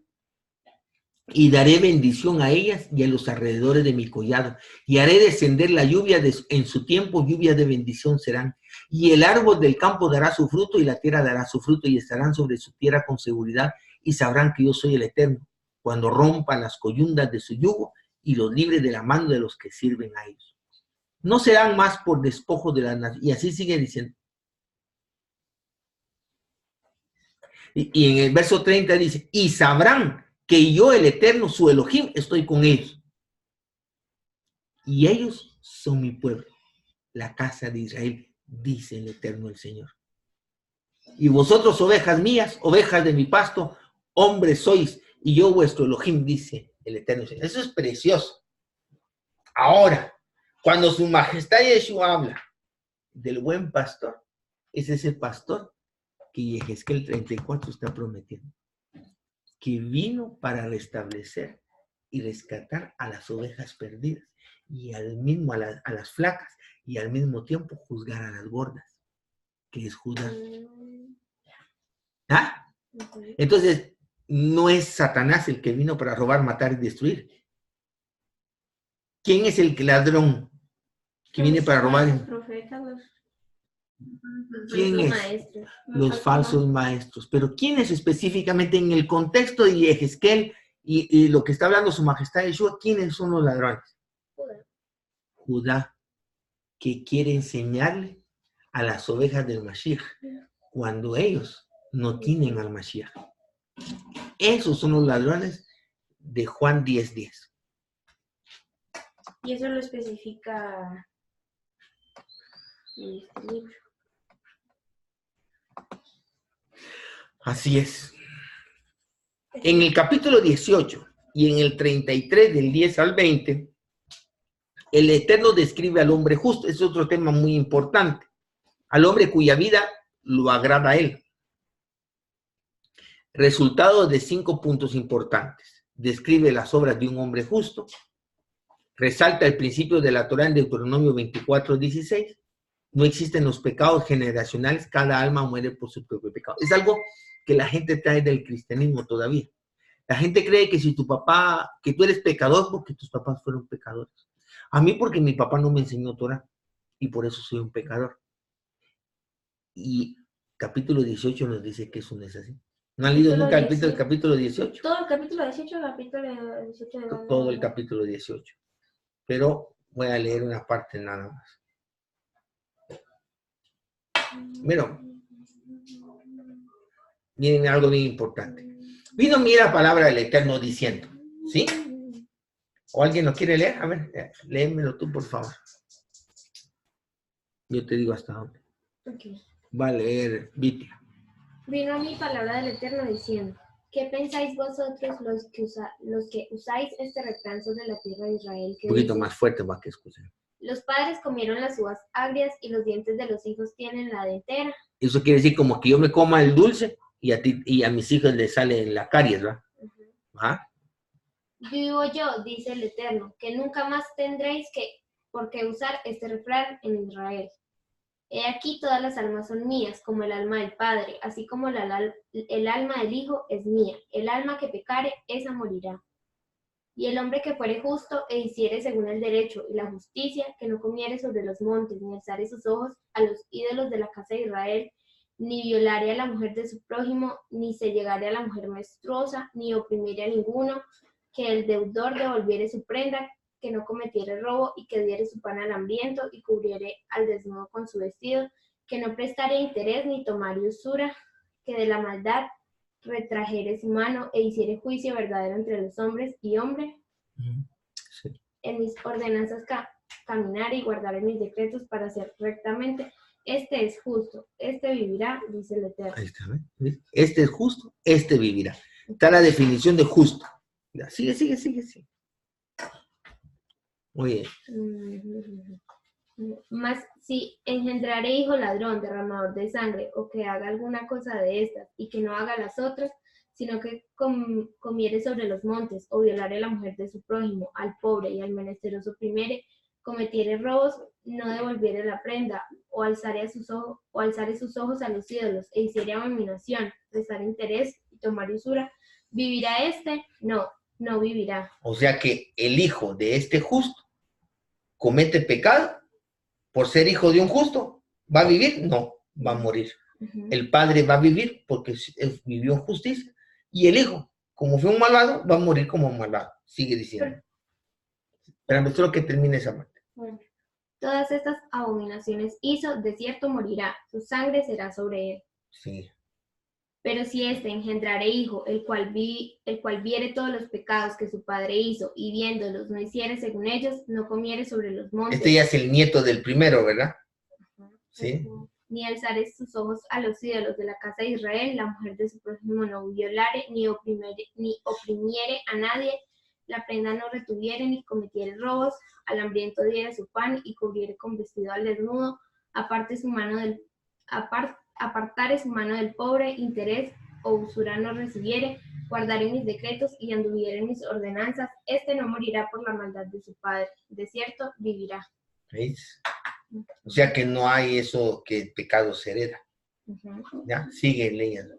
Y daré bendición a ellas y a los alrededores de mi collado, y haré descender la lluvia en su tiempo, lluvia de bendición serán. Y el árbol del campo dará su fruto, y la tierra dará su fruto, y estarán sobre su tierra con seguridad, y sabrán que yo soy el Eterno, cuando rompa las coyundas de su yugo, y los libre de la mano de los que sirven a ellos. No serán más por despojo de las naciones. Y así sigue diciendo. Y en el verso 30 dice, y sabrán que yo, el Eterno, su Elohim, estoy con ellos. Y ellos son mi pueblo, la casa de Israel, dice el Eterno, el Señor. Y vosotros, ovejas mías, ovejas de mi pasto, hombres sois, y yo vuestro Elohim, dice el Eterno, el Señor. Eso es precioso. Ahora, cuando su majestad Yeshua habla del buen pastor, es ese pastor que Yehezkel 34 está prometiendo, que vino para restablecer y rescatar a las ovejas perdidas, y al mismo a las flacas, y al mismo tiempo juzgar a las gordas, que es Judá. ¿Ah? Entonces, no es Satanás el que vino para robar, matar y destruir. ¿Quién es el ladrón que viene para robar? Los profetas, ¿Quién es? Maestros. Los falsos maestros. Pero ¿quién es específicamente en el contexto de Yehezkel y lo que está hablando su majestad Yeshua? ¿Quiénes son los ladrones? Judá, que quiere enseñarle a las ovejas del Mashiach cuando ellos no tienen al Mashiach. Esos son los ladrones de Juan 10:10. Y eso lo especifica en este libro. Así es. En el capítulo 18 y en el 33 del 10 al 20, el Eterno describe al hombre justo. Es otro tema muy importante. Al hombre cuya vida lo agrada a él. Resultado de 5 puntos importantes. Describe las obras de un hombre justo. Resalta el principio de la Torá en Deuteronomio 24:16. No existen los pecados generacionales, cada alma muere por su propio pecado. Es algo que la gente trae del cristianismo todavía. La gente cree que si que tú eres pecador porque tus papás fueron pecadores. A mí porque mi papá no me enseñó Torá y por eso soy un pecador. Y capítulo 18 nos dice que eso no es así. ¿No han leído nunca el capítulo 18? Todo el capítulo 18, capítulo 18 de Todo el capítulo 18. Pero voy a leer una parte nada más. Miren algo bien importante. Vino mira la palabra del Eterno diciendo, ¿sí? ¿O alguien lo quiere leer? A ver, léemelo tú, por favor. Yo te digo hasta dónde. Okay. Va a leer Viti. Vino a mí palabra del Eterno diciendo, ¿qué pensáis vosotros los que usáis este recanso de la tierra de Israel? Que Un poquito dice, más fuerte para que escuchen. los padres comieron las uvas agrias y los dientes de los hijos tienen la dentera. Eso quiere decir como que yo me coma el dulce y a ti y a mis hijos les sale la caries, ¿verdad? Ajá. Vivo yo, dice el Eterno, que nunca más tendréis por qué usar este refrán en Israel. He aquí todas las almas son mías, como el alma del Padre, así como el alma del Hijo es mía. El alma que pecare, esa morirá. Y el hombre que fuere justo e hiciere según el derecho y la justicia, que no comiere sobre los montes, ni alzare sus ojos a los ídolos de la casa de Israel, ni violare a la mujer de su prójimo, ni se llegare a la mujer menstruosa, ni oprimiere a ninguno, que el deudor devolviere su prenda, que no cometiere robo y que diere su pan al hambriento y cubriere al desnudo con su vestido, que no prestare interés ni tomare usura, que de la maldad retrajere su mano e hiciere juicio verdadero entre los hombres y hombre, Sí. en mis ordenanzas caminare y guardare mis decretos para hacer rectamente. Este es justo, este vivirá, dice el Eterno. Ahí está, ¿ves? Este es justo, este vivirá. Está la definición de justo. Ya, sigue. Muy bien. Mas si engendrare hijo ladrón, derramador de sangre, o que haga alguna cosa de estas, y que no haga las otras, sino que comiere sobre los montes, o violare a la mujer de su prójimo, al pobre y al menesteroso oprimiere, cometiere robos, no devolviere la prenda, o alzare sus ojos a los ídolos, e hiciere abominación, prestar interés y tomar usura, ¿vivirá este? No, no vivirá. O sea que el hijo de este justo comete pecado por ser hijo de un justo. ¿Va a vivir? No, va a morir. El padre va a vivir porque vivió en justicia. Y el hijo, como fue un malvado, va a morir como un malvado. Sigue diciendo. Espérame, solo que termine esa parte. Bueno, todas estas abominaciones hizo, de cierto morirá, su sangre será sobre él. Sí. Pero si éste engendrare hijo, el cual viere todos los pecados que su padre hizo, y viéndolos no hiciere según ellos, no comiere sobre los montes. Este ya es el nieto del primero, ¿verdad? Sí. Ni alzare sus ojos a los ídolos de la casa de Israel, la mujer de su prójimo no violare, ni oprimiere a nadie, la prenda no retuviere, ni cometiere robos, al hambriento diere su pan, y cubriere con vestido al desnudo, apartare su mano del pobre, interés o usura no recibiere, guardaré mis decretos y anduviere en mis ordenanzas, este no morirá por la maldad de su padre, de cierto vivirá. ¿Veis? O sea que no hay eso que el pecado se hereda. ¿Ya? Sigue leyendo.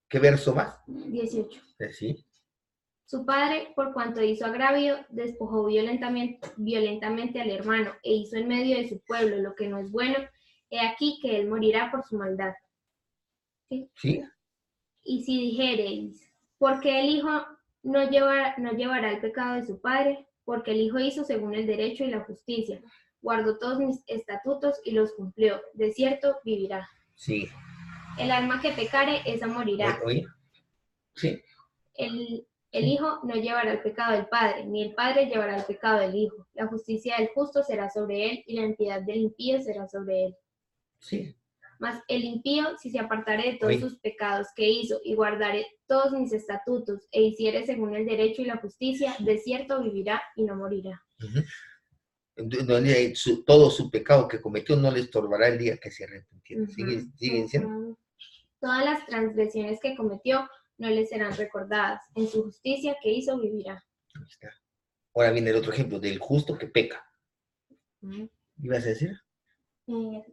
¿Qué verso más? 18. Sí. Su padre, por cuanto hizo agravio, despojó violentamente al hermano, e hizo en medio de su pueblo lo que no es bueno. He aquí que él morirá por su maldad. ¿Sí? Y si dijereis, ¿por qué el hijo no llevará el pecado de su padre? Porque el hijo hizo según el derecho y la justicia, guardó todos mis estatutos y los cumplió. De cierto vivirá. Sí. El alma que pecare, esa morirá. ¿Oye? Sí. El hijo no llevará el pecado del padre, ni el padre llevará el pecado del hijo. La justicia del justo será sobre él, y la impiedad del impío será sobre él. Sí. Mas el impío, si se apartare de todos sus pecados que hizo, y guardare todos mis estatutos, e hiciere según el derecho y la justicia, de cierto vivirá y no morirá. Todo su pecado que cometió no le estorbará el día que se arrepintiera. Sigue diciendo. Todas las transgresiones que cometió no le serán recordadas. En su justicia que hizo vivirá. Ahí está. Ahora viene el otro ejemplo del justo que peca. ¿Ibas a decir? Bueno,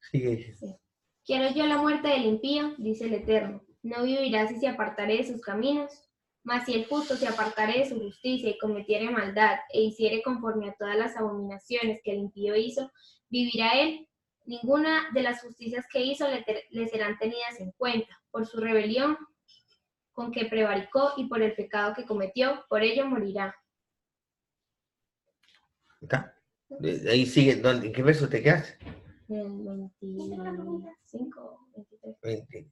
sigue diciendo. Sí. Quiero yo la muerte del impío, dice el Eterno. No vivirá si se apartare de sus caminos. Mas si el justo se apartare de su justicia y cometiere maldad e hiciere conforme a todas las abominaciones que el impío hizo, vivirá él. Ninguna de las justicias que hizo le serán tenidas en cuenta. Por su rebelión con que prevaricó y por el pecado que cometió, por ello morirá. ¿Está? Ahí sigue. ¿En qué verso te quedas? El 25, 23. 20.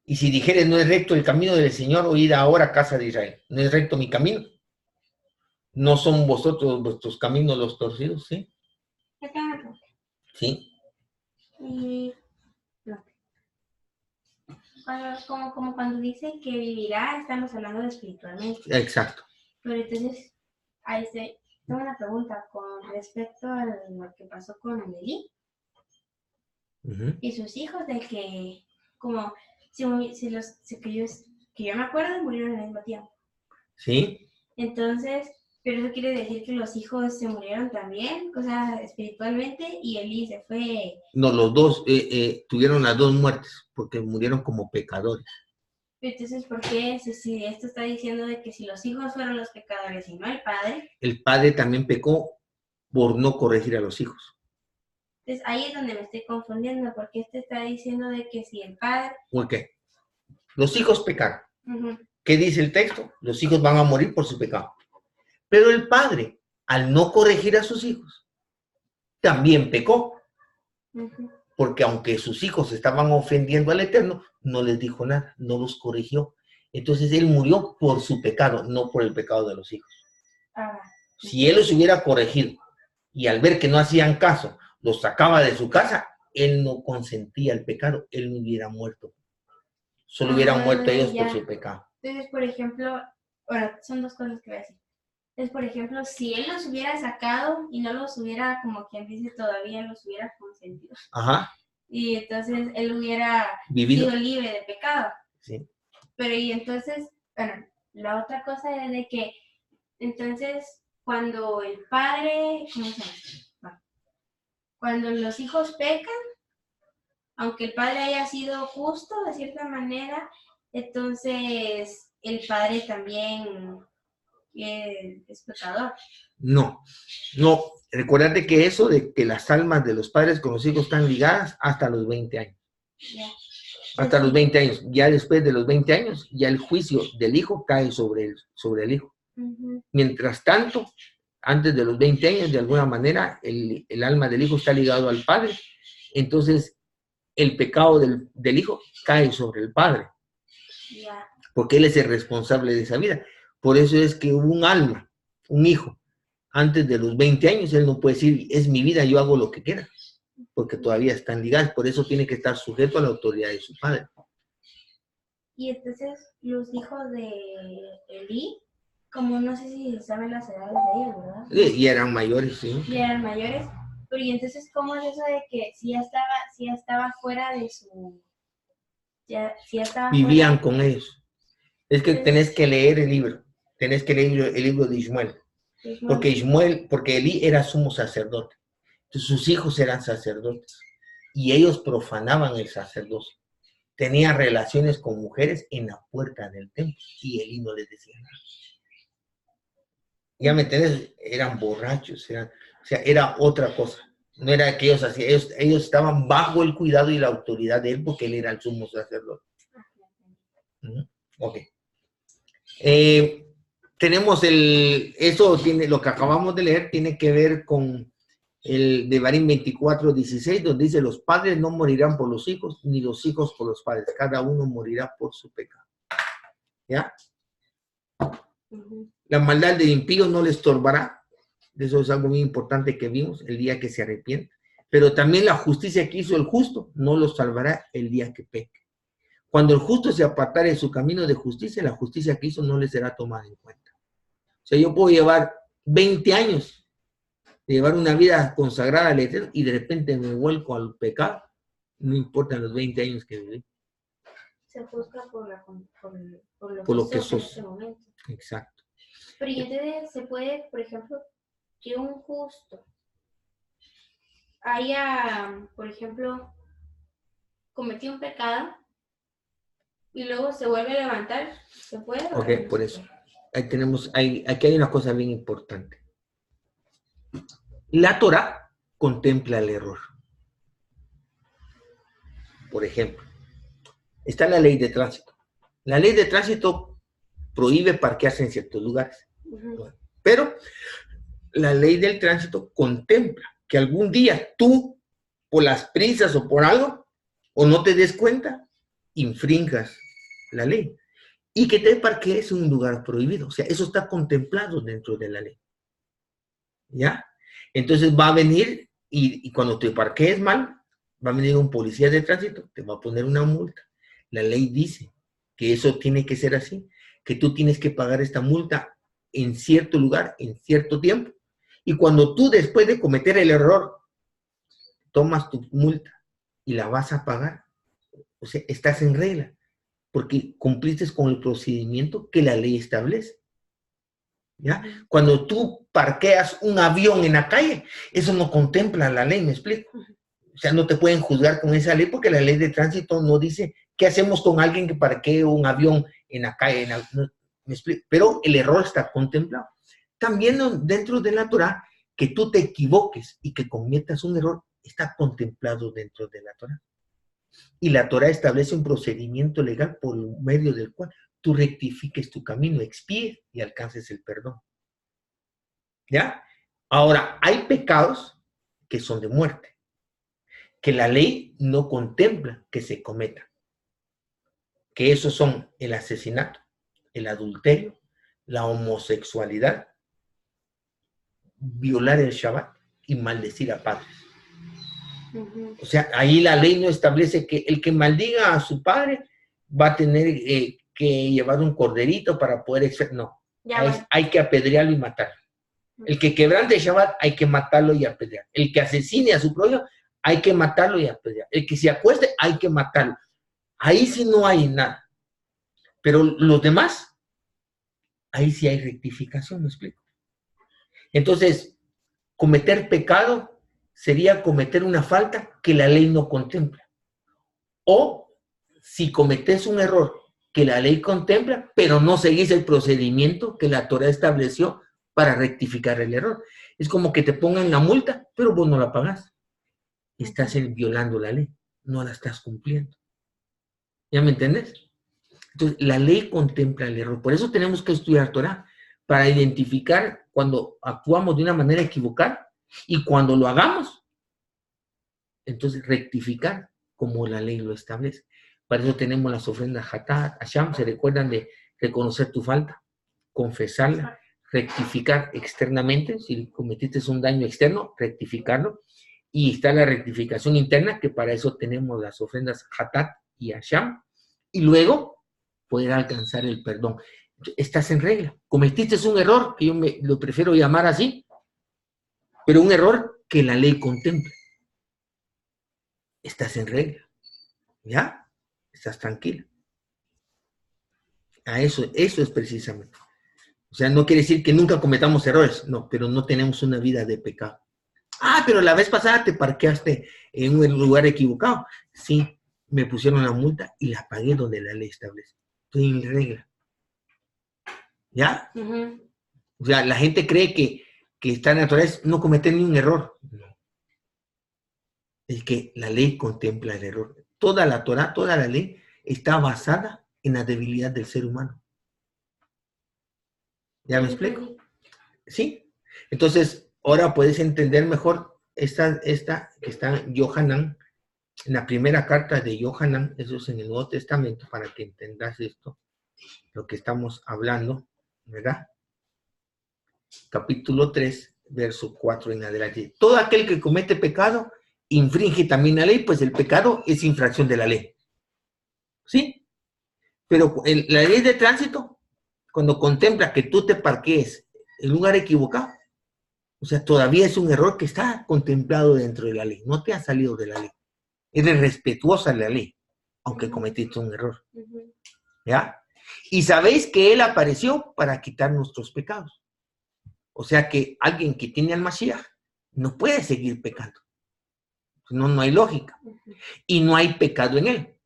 Y si dijeres, no es recto el camino del Señor, oíd ahora, casa de Israel. ¿No es recto mi camino? ¿No son vosotros vuestros caminos los torcidos? ¿Sí? Sí. Y como cuando dice que vivirá, estamos hablando de espiritualmente. Exacto. Pero entonces, ahí tengo una pregunta con respecto a lo que pasó con Amelie y sus hijos, de que como que yo me acuerdo, murieron al mismo tiempo. ¿Sí? Entonces, pero eso quiere decir que los hijos se murieron también, o sea, espiritualmente, y Elí se fue. No, los dos tuvieron las dos muertes, porque murieron como pecadores. Entonces, ¿por qué si esto está diciendo de que si los hijos fueron los pecadores y no el padre? El padre también pecó por no corregir a los hijos. Entonces, ahí es donde me estoy confundiendo, porque este está diciendo de que si el padre... ¿Por qué? Los hijos pecaron. Uh-huh. ¿Qué dice el texto? Los hijos van a morir por su pecado. Pero el padre, al no corregir a sus hijos, también pecó. Uh-huh. Porque aunque sus hijos estaban ofendiendo al Eterno, no les dijo nada, no los corrigió. Entonces él murió por su pecado, no por el pecado de los hijos. Si él los hubiera corregido y al ver que no hacían caso, los sacaba de su casa, él no consentía el pecado, él no hubiera muerto. Solo hubieran muerto ellos por su pecado. Entonces, por ejemplo, ahora son dos cosas que voy a decir. Entonces, por ejemplo, si él los hubiera sacado y no los hubiera, como quien dice, todavía los hubiera consentido. Ajá. Y entonces él hubiera Vivido. sido libre de pecado. Sí. Pero y entonces, bueno, la otra cosa es de que, entonces, cuando el padre, ¿cómo se llama? Bueno, cuando los hijos pecan, aunque el padre haya sido justo de cierta manera, entonces el padre también es pecador. No. Recuérdate que eso de que las almas de los padres con los hijos están ligadas hasta los 20 años. Yeah. Hasta los 20 años. Ya después de los 20 años, ya el juicio del hijo cae sobre el hijo. Uh-huh. Mientras tanto, antes de los 20 años, de alguna manera, el alma del hijo está ligado al padre. Entonces, el pecado del hijo cae sobre el padre. Yeah. Porque él es el responsable de esa vida. Por eso es que un alma, un hijo, antes de los 20 años, él no puede decir, es mi vida, yo hago lo que quiera. Porque todavía están ligados. Por eso tiene que estar sujeto a la autoridad de su padre. Y entonces, los hijos de Elí, como no sé si saben las edades de ellos, ¿verdad? Sí, y eran mayores, sí. Y eran mayores. Pero y entonces, ¿cómo es eso de que si ya estaba fuera de su... si ya estaba Vivían fuera, con ellos. Es que tenés que leer el libro. Tenés que leer el libro de Ismael. Porque Elí era sumo sacerdote. Entonces sus hijos eran sacerdotes. Y ellos profanaban el sacerdocio. Tenían relaciones con mujeres en la puerta del templo. Y Elí no les decía nada. Ya me entiendes, eran borrachos. O sea, era otra cosa. No era que ellos hacían. Ellos estaban bajo el cuidado y la autoridad de él porque él era el sumo sacerdote. Ok. Tenemos eso tiene, lo que acabamos de leer tiene que ver con el Devarim 24:16, donde dice, los padres no morirán por los hijos, ni los hijos por los padres, cada uno morirá por su pecado. ¿Ya? La maldad del impío no le estorbará, eso es algo muy importante que vimos el día que se arrepiente, pero también la justicia que hizo el justo no lo salvará el día que peque. Cuando el justo se apartare de su camino de justicia, la justicia que hizo no le será tomada en cuenta. O sea, yo puedo llevar 20 años de llevar una vida consagrada al Eterno y de repente me vuelco al pecado. No importan los 20 años que viví. Se juzga por lo que sos. En ese momento. Exacto. Pero y entonces se puede, por ejemplo, que un justo haya, por ejemplo, cometido un pecado y luego se vuelve a levantar, ¿se puede? Ok, por eso. Aquí hay una cosa bien importante. La Torá contempla el error. Por ejemplo, está la ley de tránsito. La ley de tránsito prohíbe parquearse en ciertos lugares. Pero la ley del tránsito contempla que algún día tú, por las prisas o por algo, o no te des cuenta, infringas la ley. Y que te parquees en un lugar prohibido. O sea, eso está contemplado dentro de la ley. ¿Ya? Entonces va a venir y cuando te parquees mal, va a venir un policía de tránsito, te va a poner una multa. La ley dice que eso tiene que ser así, que tú tienes que pagar esta multa en cierto lugar, en cierto tiempo. Y cuando tú, después de cometer el error, tomas tu multa y la vas a pagar, o sea, estás en regla. porque cumpliste con el procedimiento que la ley establece. ¿Ya? Cuando tú parqueas un avión en la calle, eso no contempla la ley, ¿me explico? O sea, no te pueden juzgar con esa ley porque la ley de tránsito no dice qué hacemos con alguien que parquee un avión en la calle. ¿Me explico? Pero el error está contemplado. También dentro de la Torah, que tú te equivoques y que cometas un error, está contemplado dentro de la Torah. Y la Torah establece un procedimiento legal por medio del cual tú rectifiques tu camino, expíes y alcances el perdón. ¿Ya? Ahora, hay pecados que son de muerte, que la ley no contempla que se cometan. Que esos son el asesinato, el adulterio, la homosexualidad, violar el Shabbat y maldecir a padres. O sea, ahí la ley no establece que el que maldiga a su padre va a tener que llevar un corderito para poder... No, hay que apedrearlo y matarlo. El que quebrante el Shabbat hay que matarlo y apedrear. El que asesine a su prójimo hay que matarlo y apedrear. El que se acueste hay que matarlo. Ahí sí no hay nada. Pero los demás, ahí sí hay rectificación, ¿me explico? Entonces, cometer pecado sería cometer una falta que la ley no contempla. O si cometes un error que la ley contempla, pero no seguís el procedimiento que la Torah estableció para rectificar el error. Es como que te pongan la multa, pero vos no la pagás. Estás violando la ley, no la estás cumpliendo. ¿Ya me entiendes? Entonces, la ley contempla el error. Por eso tenemos que estudiar Torah, para identificar cuando actuamos de una manera equivocada y cuando lo hagamos, entonces rectificar como la ley lo establece. Para eso tenemos las ofrendas Hatat, Hasham, se recuerdan de reconocer tu falta, confesarla, rectificar externamente, si cometiste un daño externo, rectificarlo, y está la rectificación interna, que para eso tenemos las ofrendas Hatat y Hasham, y luego poder alcanzar el perdón. Estás en regla. Cometiste un error, que yo lo prefiero llamar así, pero un error que la ley contempla. Estás en regla. ¿Ya? Estás tranquila. A eso es precisamente. O sea, no quiere decir que nunca cometamos errores, no, pero no tenemos una vida de pecado. Ah, pero la vez pasada te parqueaste en un lugar equivocado. Sí, me pusieron la multa y la pagué donde la ley establece. Estoy en regla. ¿Ya? O sea, la gente cree que está en la Torah es no cometer ni un error. No. Es que la ley contempla el error. Toda la Torah, toda la ley está basada en la debilidad del ser humano. ¿Ya me explico? ¿Sí? Entonces, ahora puedes entender mejor esta que está en Yohanan, en la primera carta de Yohanan, eso es en el Nuevo Testamento, para que entendas esto, lo que estamos hablando, ¿verdad? Capítulo 3, verso 4 en adelante. Todo aquel que comete pecado infringe también la ley, pues el pecado es infracción de la ley. ¿Sí? Pero la ley de tránsito, cuando contempla que tú te parquees en lugar equivocado, o sea, todavía es un error que está contemplado dentro de la ley, no te ha salido de la ley. Eres respetuosa de la ley, aunque cometiste un error. ¿Ya? Y sabéis que Él apareció para quitar nuestros pecados. O sea que alguien que tiene al Mashiach no puede seguir pecando. No hay lógica. Y no hay pecado en Él.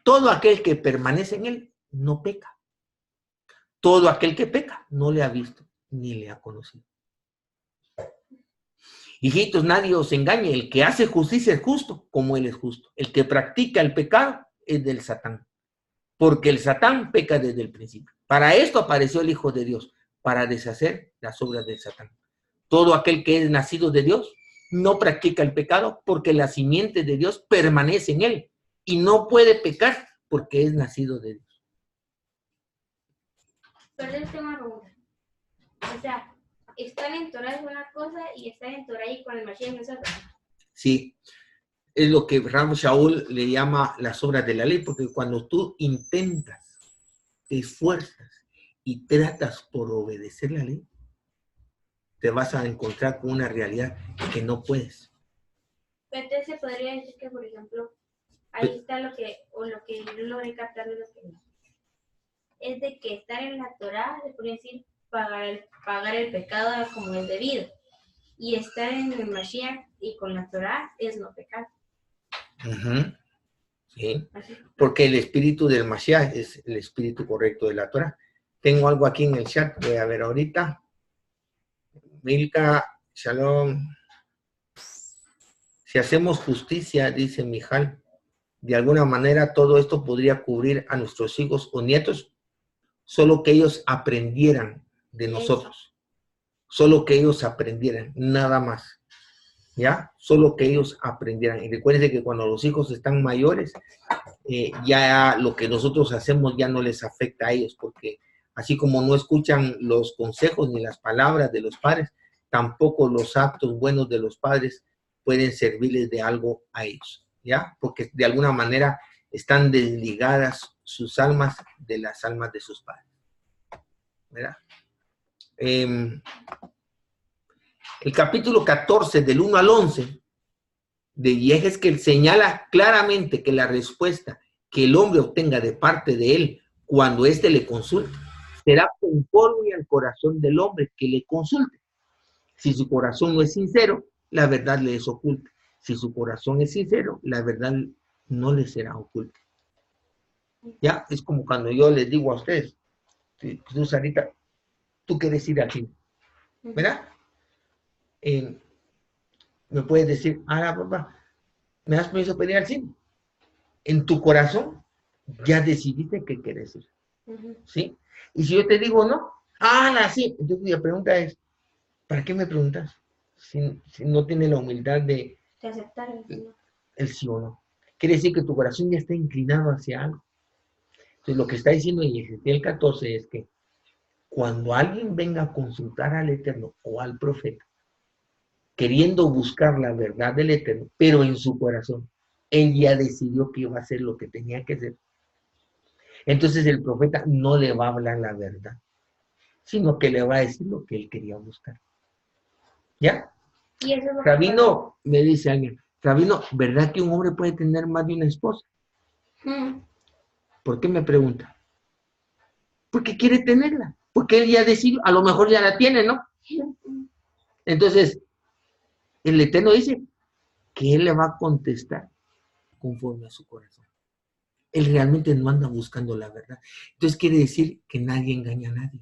Todo aquel que permanece en Él no peca. Todo aquel que peca no le ha visto ni le ha conocido. Hijitos, nadie os engañe. El que hace justicia es justo, como Él es justo. El que practica el pecado es del Satán. Porque el Satán peca desde el principio. Para esto apareció el Hijo de Dios, para deshacer las obras del Satán. Todo aquel que es nacido de Dios no practica el pecado, porque la simiente de Dios permanece en él y no puede pecar porque es nacido de Dios. Pero el tema pregunta. O sea, estar en Torah es una cosa y estar en Torah y con el Mashiach es otra. Sí, es lo que Ram Shaul le llama las obras de la ley, porque cuando tú intentas, te esfuerzas y tratas por obedecer la ley, te vas a encontrar con una realidad que no puedes. Entonces se podría decir que, por ejemplo, Ahí está lo que yo logré captar de lo que es de que estar en la Torá, se podría decir, pagar el pecado como es debido. Y estar en el Mashiach y con la Torá es no pecar. Sí, porque el espíritu del Mashiach es el espíritu correcto de la Torah. Tengo algo aquí en el chat, voy a ver ahorita. Milka, Shalom. Si hacemos justicia, dice Mijal, de alguna manera todo esto podría cubrir a nuestros hijos o nietos, solo que ellos aprendieran de nosotros. Solo que ellos aprendieran, nada más. ¿Ya? Solo que ellos aprendieran. Y recuerden que cuando los hijos están mayores, ya lo que nosotros hacemos ya no les afecta a ellos, porque así como no escuchan los consejos ni las palabras de los padres, tampoco los actos buenos de los padres pueden servirles de algo a ellos, ¿ya? Porque de alguna manera están desligadas sus almas de las almas de sus padres, ¿verdad? El capítulo 14, del 1 al 11, de Yehezkel señala claramente que la respuesta que el hombre obtenga de parte de él cuando éste le consulte será conforme al corazón del hombre que le consulte. Si su corazón no es sincero, la verdad le es oculta. Si su corazón es sincero, la verdad no le será oculta. Ya, es como cuando yo les digo a ustedes, tú, Sarita, tú quieres ir aquí, ¿verdad? Me puedes decir, papá, ¿me das permiso para ir al cine? En tu corazón ya decidiste que quieres ir, ¿sí? Y si yo te digo no, sí. Entonces la pregunta es, ¿para qué me preguntas? Si no tienes la humildad de aceptar el sí o no. Quiere decir que tu corazón ya está inclinado hacia algo. Entonces lo que está diciendo en Ezequiel 14 es que cuando alguien venga a consultar al Eterno o al profeta, queriendo buscar la verdad del Eterno, pero en su corazón, él ya decidió que iba a hacer lo que tenía que hacer. Entonces el profeta no le va a hablar la verdad, sino que le va a decir lo que él quería buscar. ¿Ya? Y eso es Rabino, me dice alguien, Rabino, ¿verdad que un hombre puede tener más de una esposa? ¿Por qué me pregunta? Porque quiere tenerla, porque él ya decidió, a lo mejor ya la tiene, ¿no? Entonces, el Eterno dice que él le va a contestar conforme a su corazón. Él realmente no anda buscando la verdad. Entonces quiere decir que nadie engaña a nadie.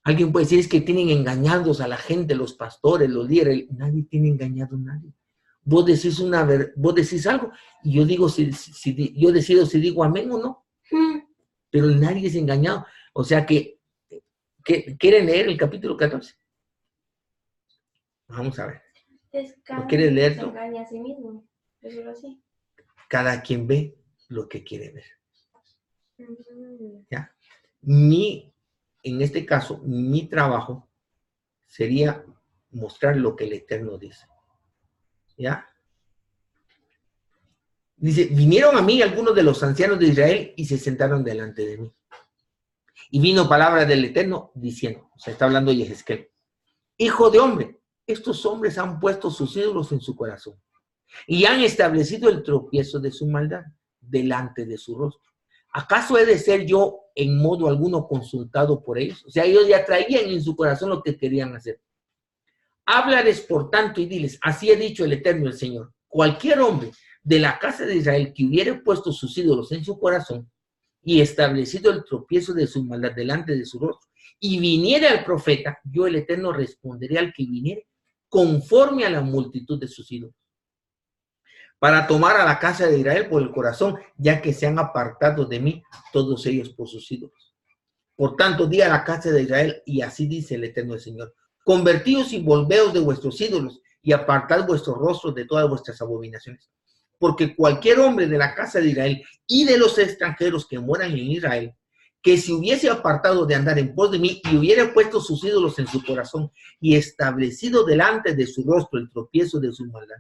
Alguien puede decir, es que tienen engañados a la gente, los pastores, los líderes. Nadie tiene engañado a nadie. Vos decís algo y yo digo, yo decido si digo amén o no. Pero nadie es engañado. O sea que ¿quieren leer el capítulo 14? Vamos a ver. ¿Lo quieres leer tú? Engaña a sí mismo. Eso así. Cada quien ve lo que quiere ver. ¿Ya? En este caso, mi trabajo sería mostrar lo que el Eterno dice. ¿Ya? Dice, vinieron a mí algunos de los ancianos de Israel y se sentaron delante de mí. Y vino palabra del Eterno diciendo, o sea, está hablando Yehezkel, hijo de hombre, estos hombres han puesto sus ídolos en su corazón y han establecido el tropiezo de su maldad delante de su rostro. ¿Acaso he de ser yo en modo alguno consultado por ellos? O sea, ellos ya traían en su corazón lo que querían hacer. Háblales por tanto y diles, así ha dicho el Eterno el Señor, cualquier hombre de la casa de Israel que hubiere puesto sus ídolos en su corazón y establecido el tropiezo de su maldad delante de su rostro, y viniere al profeta, yo el Eterno responderé al que viniere conforme a la multitud de sus ídolos, para tomar a la casa de Israel por el corazón, ya que se han apartado de mí todos ellos por sus ídolos. Por tanto, di a la casa de Israel, y así dice el Eterno el Señor, convertíos y volveos de vuestros ídolos, y apartad vuestros rostros de todas vuestras abominaciones. Porque cualquier hombre de la casa de Israel y de los extranjeros que moran en Israel, que se hubiese apartado de andar en pos de mí y hubiera puesto sus ídolos en su corazón y establecido delante de su rostro el tropiezo de su maldad,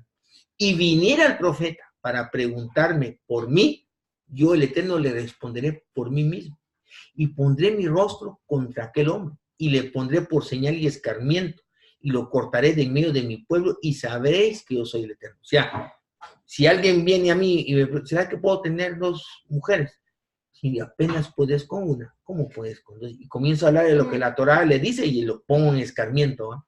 y viniera el profeta para preguntarme por mí, yo el Eterno le responderé por mí mismo y pondré mi rostro contra aquel hombre y le pondré por señal y escarmiento y lo cortaré de en medio de mi pueblo y sabréis que yo soy el Eterno. O sea, Si alguien viene a mí y me pregunta, ¿será que puedo tener 2 mujeres? Si apenas puedes con una, ¿cómo puedes con 2? Y comienzo a hablar de lo que la Torá le dice y lo pongo en escarmiento.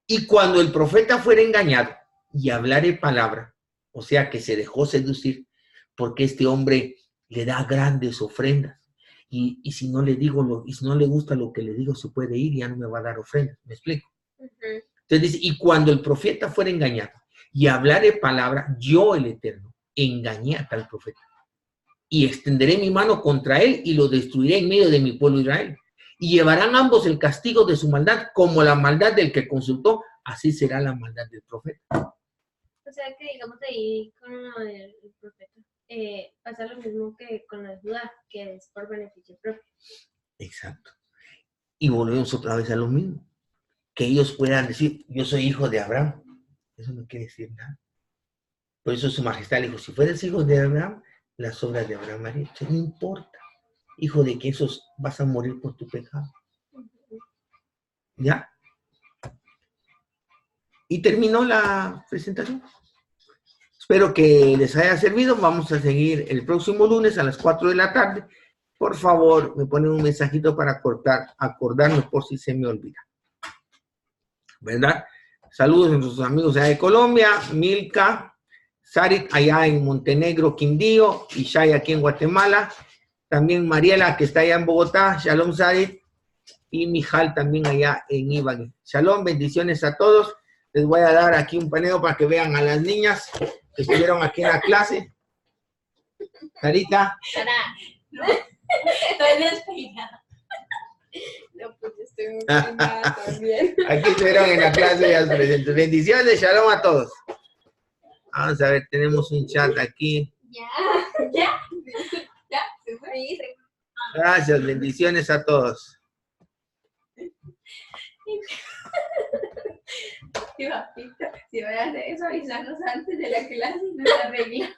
Y cuando el profeta fuera engañado y hablare palabra, o sea que se dejó seducir, porque este hombre le da grandes ofrendas, y si no le digo, y si no le gusta lo que le digo, se puede ir y ya no me va a dar ofrendas. ¿Me explico? Entonces dice, y cuando el profeta fuera engañado y hablare palabra, yo el Eterno engañé a tal profeta y extenderé mi mano contra él y lo destruiré en medio de mi pueblo Israel. Y llevarán ambos el castigo de su maldad, como la maldad del que consultó, así será la maldad del profeta. O sea que digamos ahí con el profeta, pasa lo mismo que con la Judá, que es por beneficio propio. Exacto. Y volvemos otra vez a lo mismo. Que ellos puedan decir, yo soy hijo de Abraham. Eso no quiere decir nada. Por eso su majestad le dijo, si fueras hijo de Abraham, las obras de Abraham harías. No importa, hijo de que esos vas a morir por tu pecado. ¿Ya? Y terminó la presentación. Espero que les haya servido. Vamos a seguir el próximo lunes a las 4 de la tarde. Por favor, me ponen un mensajito para acordarme por si se me olvida. ¿Verdad? Saludos a nuestros amigos allá de Colombia, Milka, Sarit allá en Montenegro, Quindío, y Shay aquí en Guatemala. También Mariela, que está allá en Bogotá. Shalom, Sarit. Y Mijal también allá en Ibagué. Shalom, bendiciones a todos. Les voy a dar aquí un paneo para que vean a las niñas que estuvieron aquí en la clase. Carita. No, estoy despeinada. No, pues estoy muy despeinada también. Aquí estuvieron en la clase ya presentes. Bendiciones, shalom a todos. Vamos a ver, tenemos un chat aquí. Ya, se fue. Gracias, bendiciones a todos. Sí, papito, si voy a hacer eso, avisarnos antes de la clase y nos arregla.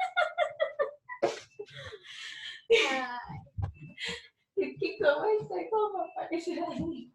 ¿Cómo está? ¿Cómo va a aparecer ahí?